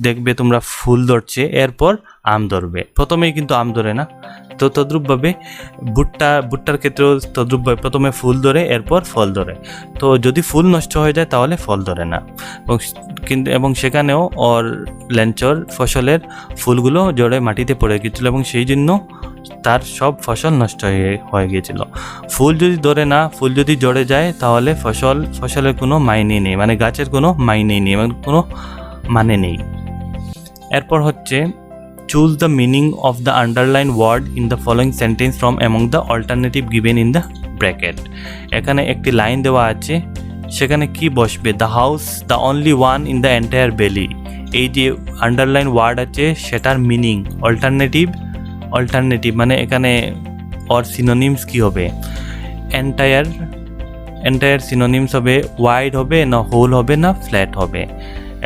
দেখবে তোমরা ফুল ধরছে, এরপর আম ধরবে, প্রথমেই কিন্তু আম ধরে না। তো তদ্রূপভাবে ভুট্টার ক্ষেত্রেও তদ্রূপভাবে প্রথমে ফুল ধরে এরপর ফল ধরে। তো যদি ফুল নষ্ট হয়ে যায় তাহলে ফল ধরে না। এবং সেখানেও ওর ল্যাঞ্চোর ফসলের ফুলগুলো জড়ে মাটিতে পড়ে গিয়েছিল, এবং সেই জন্য তার সব ফসল নষ্ট হয়ে গিয়েছিল। ফুল যদি ঝরে যায় তাহলে ফসলের কোনো মাইনে নেই, মানে গাছের কোনো মাইনে নেই, মানে কোনো মানে নেই। এরপর হচ্ছে choose the meaning of the underline word in the following sentence from among the alternative given in the bracket. এখানে একটি লাইন দেওয়া আছে, সেখানে কি বসবে? The house the only one in the entire valley. এই যে আন্ডারলাইন ওয়ার্ড আছে সেটার মিনিং অল্টারনেটিভ মানে এখানে অর সিনোনিমস কি হবে? এন্টায়ার সিনোনিমস হবে ওয়াইড হবে না হোল হবে না ফ্ল্যাট হবে।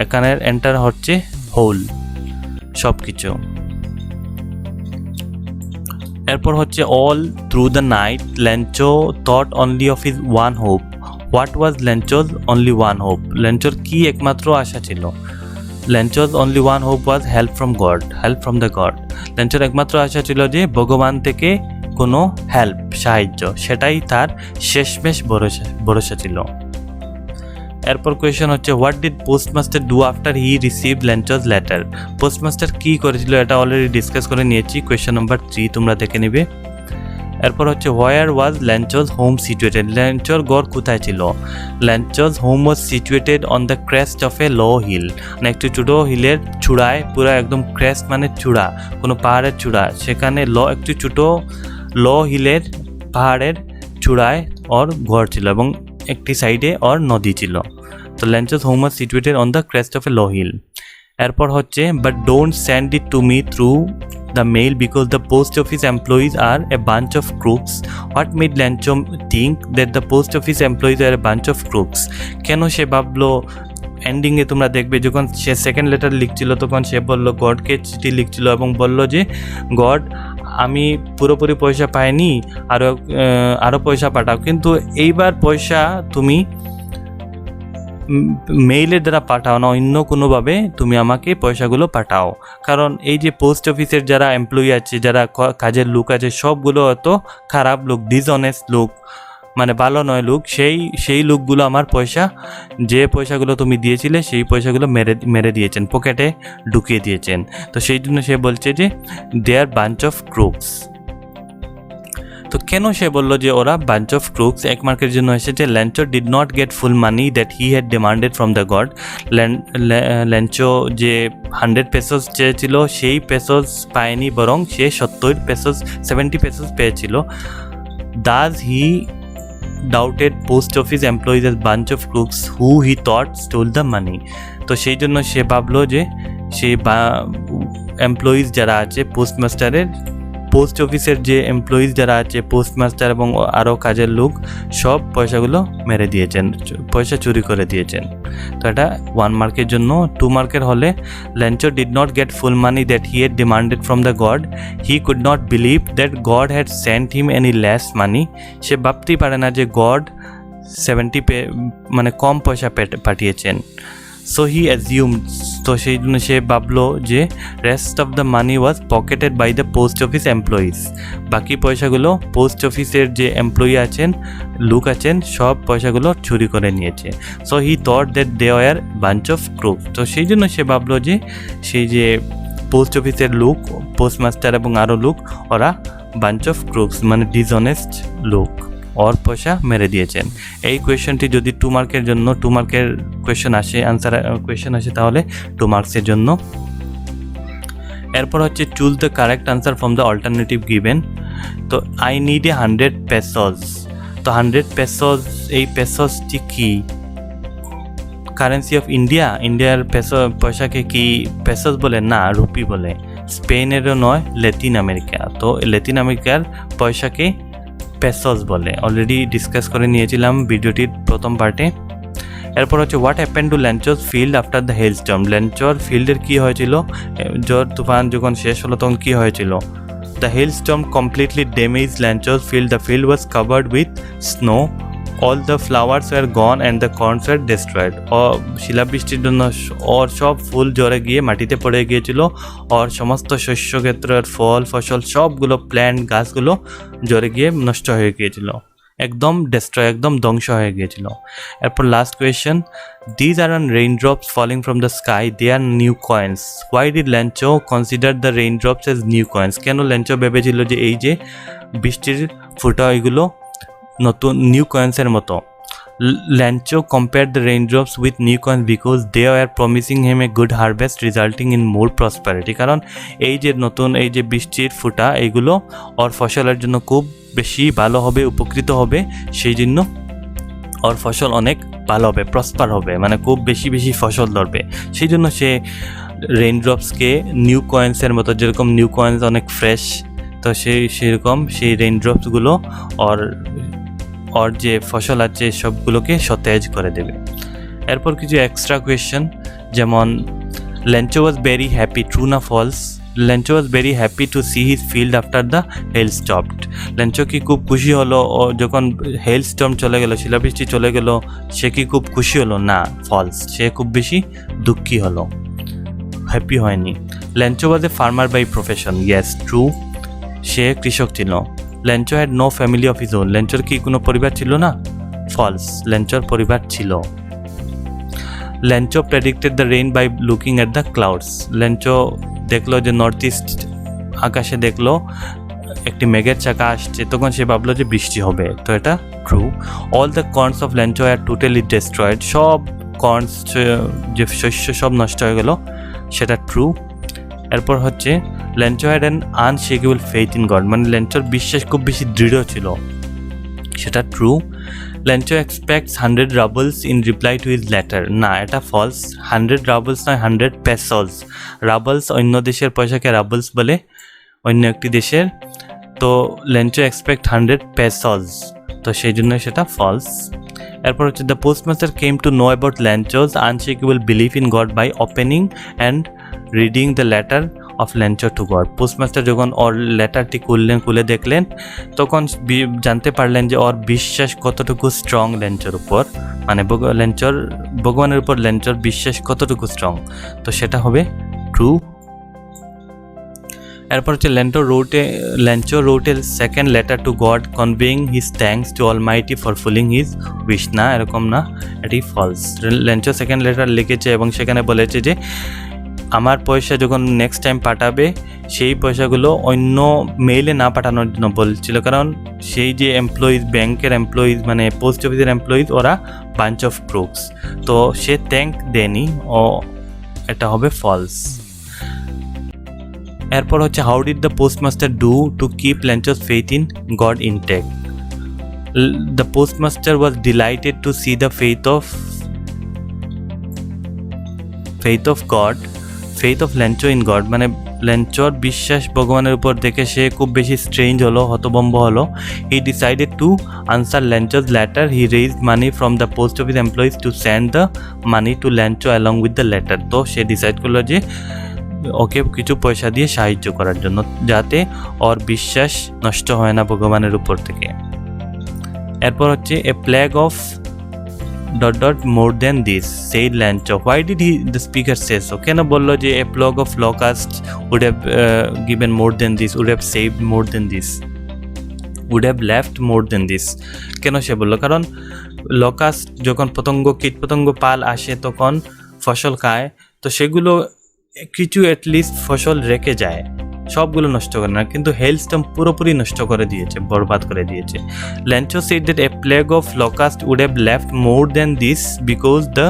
এখানে এন্টার হচ্ছে হোল সব কিছু। এরপর হচ্ছে all through the night Lencho thought only of his one hope. What was Lencho's only one hope? ল্যাঞ্চোর কি একমাত্র আশা ছিল? Lencho's only one hope was help from the God. ল্যাঞ্চোর একমাত্র আশা ছিল যে ভগবান থেকে কোনো সাহায্য, সেটাই তার শেষমেশ ভরসা ছিল। এরপর কোয়েশ্চেন হচ্ছে what did postmaster do after he receive Lencho's letter? Postmaster কি করেছিল এটা অলরেডি ডিসকাস করে নিয়েছি, কোয়েশ্চেন নাম্বার 3 তোমরা দেখে নেবে। এরপর হচ্ছে হোয়ার ওয়াজ ল্যাঞ্চোজ হোম সিচুয়েটেড? ল্যাঞ্চোর গড় কোথায় ছিল? Lencho's home was situated on the crest of a low hill, মানে একটি ছোটো হিলের চূড়ায়, পুরো একদম ক্রেস্ট মানে চূড়া, কোনো পাহাড়ের চূড়া, সেখানে একটি ছোটো লো হিলের পাহাড়ের চূড়ায় ওর ঘর ছিল এবং একটি সাইডে ওর নদী ছিল। তো Lencho's home was situated on the crest of a low hill. এরপর হচ্ছে but don't send it to me through the mail because the post office employees are a bunch of crooks. What made Lancho think that the post office employees are a bunch of crooks? কেন সে ভাবলো? এন্ডিংয়ে তোমরা দেখবে যখন সে second letter লিখছিল তখন সে বললো গডকে চিঠি লিখছিল এবং বলল যে গড আমি পুরোপুরি পয়সা পাইনি, আরও পয়সা পাঠাও, কিন্তু এইবার পয়সা তুমি মেইলের দ্বারা পাঠাও না, অন্য কোনোভাবে তুমি আমাকে পয়সাগুলো পাঠাও। কারণ এই যে পোস্ট অফিসের যারা এমপ্লয়ি আছে, যারা কাজের লোক আছে, সবগুলো অত খারাপ লোক, ডিসঅনেস্ট লোক, মানে ভালো নয় লোক। সেই লোকগুলো আমার যে পয়সাগুলো তুমি দিয়েছিলে সেই পয়সাগুলো মেরে দিয়েছেন, পকেটে ঢুকিয়ে দিয়েছেন। তো সেই জন্য সে বলছে যে দে আর বাঞ্চ অফ ক্রুকস। তো কেন সে বলল যে ওরা বাঞ্চ অফ ক্রুকস? এক মার্কের জন্য এসেছে। Lencho did not get full money that he had demanded from the God. Lencho যে 100 পেসোস চেয়েছিল সেই পেসোস পায়নি, বরং সে 70 পেসোস পেয়েছিল। Thus he doubted post office employees as bunch of crooks who he thought stole the money. তো সেই জন্য সে ভাবলো যে সেই এমপ্লয়িজ যারা আছে পোস্ট অফিসের যে এমপ্লয়িজ যারা আছে, পোস্টমাস্টার এবং আরও কাজের লোক, সব পয়সাগুলো মেরে দিয়েছেন, পয়সা চুরি করে দিয়েছেন। তো এটা 1 মার্কের জন্য। 2 মার্কের হলে Lencho did not get full money that he had demanded from the God. He could not believe that God had sent him any less money. সে ভাবতেই পারে না যে গড 70 মানে কম পয়সা পাঠিয়েছেন। সো হি অ্যাজিউমড, তো সেই জন্য সে ভাবলো যে rest of the money was pocketed by the post office employees. বাকি পয়সাগুলো পোস্ট অফিসের যে এমপ্লয়ি আছেন, লোক আছেন, সব পয়সাগুলো চুরি করে নিয়েছে। So he thought that they are bunch of crooks. তো সেই জন্য সে ভাবলো যে সেই যে পোস্ট অফিসের লোক, পোস্টমাস্টার এবং আরও লোক, ওরা বাঞ্চ অফ ক্রুকস মানে ডিসঅনেস্ট লোক, ওর পয়সা মেরে দিয়েছেন। এই কোয়েশ্চেনটি যদি 2 মার্কের জন্য 2 মার্কের কোয়েশ্চেন আসে তাহলে 2 মার্কসের জন্য। এরপর হচ্ছে choose the correct answer from the alternative given. তো আই নিড এ 100 পেসোস। তো 100 পেসোস, এই পেসোসটি কি? কারেন্সি অফ ইন্ডিয়ার পয়সাকে কি পেসোস বলে? না, রুপি বলে। স্পেনেরও নয়, ল্যাটিন আমেরিকা। তো ল্যাটিন আমেরিকার পয়সাকে পেসোস বলে, অলরেডি ডিসকাস করে নিয়েছিলাম ভিডিওটির প্রথম পার্টে। এরপর হচ্ছে what happen to Lencho's field after the hailstorm. ল্যাঞ্চোর ফিল্ডের কী হয়েছিল? ঝড় তুফান যখন শেষ হলো তখন কী হয়েছিল? The hailstorm completely damage Lencho's field. The field was covered with snow. All the flowers were gone and the corns were destroyed. শিলাবৃষ্টির জন্য ওর সব ফুল ঝরে গিয়ে মাটিতে পড়ে গিয়েছিল। ওর সমস্ত শস্যক্ষেত্রের ফল ফসল সবগুলো, প্ল্যান্ট গাছগুলো ঝরে গিয়ে নষ্ট হয়ে গিয়েছিল। একদম ডেস্ট্রয়, একদম ধ্বংস হয়ে গিয়েছিল। এরপর last question, these are on raindrops falling from the sky, they are new coins, why did Lencho consider the raindrops as new coins? কেন ল্যাঞ্চো ভেবেছিল যে এই যে বৃষ্টির ফুটা এগুলো নতুন নিউ কয়েন্সের মতো? Lancho compared the raindrops with new coins because they were promising him a good harvest resulting in more prosperity. কারণ এই যে নতুন এই যে বৃষ্টির ফুটা এইগুলো ওর ফসলের জন্য খুব বেশি ভালো হবে, উপকৃত হবে, সেই জন্য ওর ফসল অনেক ভালো হবে, প্রসপার হবে, মানে খুব বেশি বেশি ফসল ধরবে। সেই জন্য সে রেইনড্রপসকে নিউ কয়েন্সের মতো, যেরকম নিউ কয়েন্স অনেক ফ্রেশ, তো সেরকম সেই রেইনড্রপসগুলো ওর যে ফসল আছে সবগুলোকে সতেজ করে দেবে। এরপর কিছু এক্সট্রা কোয়েশ্চেন, যেমন Lencho was very happy, true না false? Lencho was very happy to see his field after the hail stopped. Lencho কি খুব খুশি হলো ও যখন হেল স্টর্ম চলে গেল, শিলাবৃষ্টি চলে গেল, সে কি খুব খুশি হলো? না, ফলস, সে খুব বেশি দুঃখী হলো, হ্যাপি হয়নি। Lencho was a farmer by profession, yes true, সে কৃষক ছিল। Lencho had no family of his own, ল্যাঞ্চোর কি কোনো পরিবার ছিল না? ফলস, ল্যাঞ্চোর পরিবার ছিল। Lencho predicted the rain by looking at the clouds, Lencho দেখলো যে নর্থ ইস্ট আকাশে দেখলো একটি মেঘের চাকা আসছে, তখন সে ভাবলো যে বৃষ্টি হবে, তো এটা true. All the corns of Lencho are totally destroyed, সব কর্নস যে শস্য সব নষ্ট হয়ে গেল, সেটা ট্রু। এরপর হচ্ছে Lencho had an unshakable faith in God, মানে ল্যাঞ্চোর বিশ্বাস খুব বেশি দৃঢ় ছিল, সেটা true. Lencho expects 100 roubles in reply to his letter, না এটা ফলস, 100 রাবলস নয়, 100 পেসোস। রাবলস অন্য দেশের পয়সাকে রাবলস বলে, অন্য একটি দেশের, তো ল্যাঞ্চো এক্সপেক্ট 100 পেসোস, তো সেই জন্য সেটা ফলস। এরপর হচ্ছে the postmaster came to know about Lencho's unshakable belief in God by opening and reading the letter of Lencho to God. Postmaster যখন ওর লেটারটি খুলে দেখলেন, তখন জানতে পারলেন যে ওর বিশ্বাস কতটুকু স্ট্রং ল্যাঞ্চোর উপর, মানে ভগবানের উপর ল্যাঞ্চোর বিশ্বাস কতটুকু স্ট্রং, তো সেটা হবে ট্রু। এরপর হচ্ছে Lencho wrote a second letter to God conveying his thanks to almighty for fulling his wish, না এরকম না, এটি ফলস। ল্যাঞ্চো সেকেন্ড লেটার লিখেছে এবং সেখানে বলেছে যে আমার পয়সা যখন নেক্সট টাইম পাঠাবে সেই পয়সাগুলো অন্য মেইলে না পাঠানোর জন্য বলছিল, কারণ সেই যে এমপ্লয়িজ, ব্যাংকের এমপ্লয়িজ, মানে পোস্ট অফিসের এমপ্লয়িজ, ওরা বাঞ্চ অফ ক্রুকস, তো সে থ্যাঙ্ক দেয়নি, ও এটা হবে ফলস। এরপর হচ্ছে how did the postmaster do to keep Lencho's faith in God intact? The postmaster was delighted to see the faith of God, faith of Lencho in God, মানে ল্যাঞ্চোর বিশ্বাস ভগবানের উপর দেখে সে খুব বেশি স্ট্রেঞ্জ হলো, হতভম্ব হলো। He decided to answer Lencho's letter, he raised money from the post office employees to send the money to Lencho along with the letter, তো সে ডিসাইড করলো যে ওকে কিছু পয়সা দিয়ে সাহায্য করার জন্য, যাতে ওর বিশ্বাস নষ্ট হয় না ভগবানের উপর থেকে। এরপর হচ্ছে এ plague of ... more than this said Lancho. Why did the speaker say so? কেন বললো যে a plague of locusts would have given more than this, would have saved more than this, would have left more than this? কেন সে বললো? কারণ লকাস্ট যখন কীটপতঙ্গ পাল আসে তখন ফসল খায়, তো সেগুলো কিছু অ্যাটলিস্ট ফসল রেখে যায়, সবগুলো নষ্ট করে না, কিন্তু হেলস্টর্ম পুরোপুরি নষ্ট করে দিয়েছে, বরবাদ করে দিয়েছে। ল্যাঞ্চো said that a plague of locusts would have left more than this because the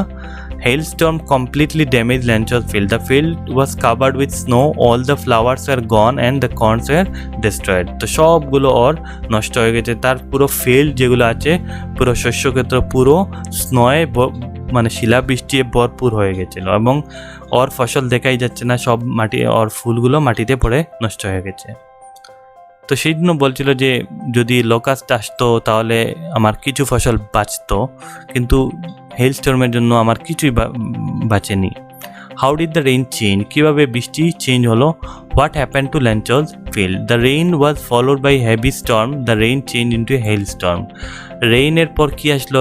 hailstorm completely damaged Lancho's field. The field was covered with snow, all the flowers were gone and the corns were destroyed. তো সবগুলো ওর নষ্ট হয়ে গেছে, তার পুরো field যেগুলো আছে, পুরো শস্যক্ষেত্র পুরো স্নোয়ে, মানে শিলাবৃষ্টি ভরপুর হয়ে গেছিল, এবং ওর ফসল দেখাই যাচ্ছে না, সব মাটি, ওর ফুলগুলো মাটিতে পড়ে নষ্ট হয়ে গেছে। তো সেই জন্য বলছিল যে যদি লোকাস্ট আসতো তাহলে আমার কিছু ফসল বাঁচতো, কিন্তু হেলস্টর্মের জন্য আমার কিছুই বাঁচেনি। How did the rain change? কীভাবে বৃষ্টি চেঞ্জ হলো? What happen to Lencho's field? The rain was followed by heavy storm, the rain change into hail storm. রেইনের পর কি আসলো?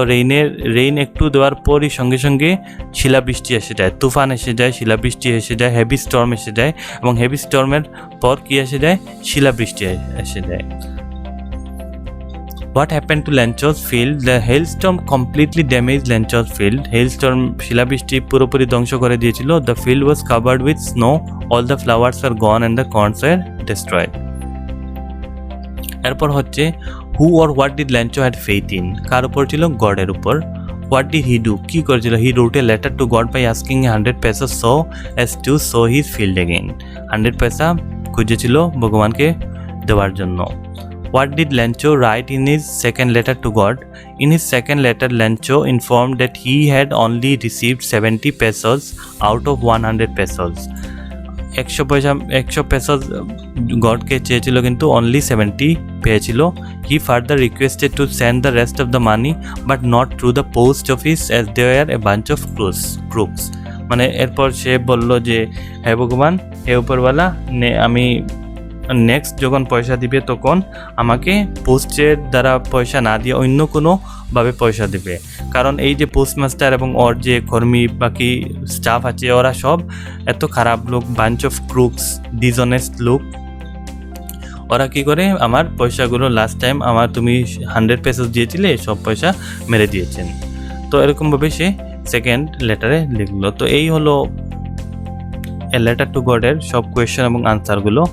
রেইন একটু দেওয়ার পরই সঙ্গে সঙ্গে শিলাবৃষ্টি এসে যায়, তুফান এসে যায়, শিলাবৃষ্টি এসে যায়, হেভি স্টর্ম এসে যায়, এবং হেভি স্টর্মের পর কি এসে যায়? শিলাবৃষ্টি এসে যায়। What happened to Lancho's field? The hailstorm completely damaged Lancho's field. Hailstorm শিলাবৃষ্টি পুরোপুরি ধ্বংস করে দিয়েছিল. The field was covered with snow. All the flowers were gone and the corns were destroyed. এরপর হচ্ছে who or what did Lancho had faith in? কার উপর ছিল? গডের উপর. What did he do? কি করেছিল? He wrote a letter to God by asking 100 pesos so as to sow his field again. 100 পয়সা খুঁজেছিল ভগবানকে দেওয়ার জন্য. What did Lancho write in his second letter to God? In his second letter, Lancho informed that he had only received 70 pesos out of 100 pesos. 100 pesos গডকে চেয়েছিল কিন্তু only 70 পেয়েছিল. He further requested to send the rest of the money but not through the post office as there were a bunch of crooks. মানে এরপর সে বলল যে হে ভগবান, হে উপরওয়ালা, আমি নেক্সট যখন পয়সা দিবে তখন আমাকে পোস্টের দ্বারা পয়সা না দিয়ে অন্য কোনোভাবে পয়সা দিবে, কারণ এই যে পোস্টমাস্টার এবং ওর যে কর্মী বাকি স্টাফ আছে ওরা সব এত খারাপ লোক, বাঞ্চ অফ ক্রুকস, ডিসঅনেস্ট লোক. ওরা কী করে আমার পয়সাগুলো লাস্ট টাইম তুমি 100 পেসোস দিয়েছিলে সব পয়সা মেরে দিয়েছেন. তো এরকমভাবে সে সেকেন্ড লেটারে লিখলো. তো এই হলো এ লেটার টু গডের সব কোয়েশ্চেন এবং আনসারগুলো.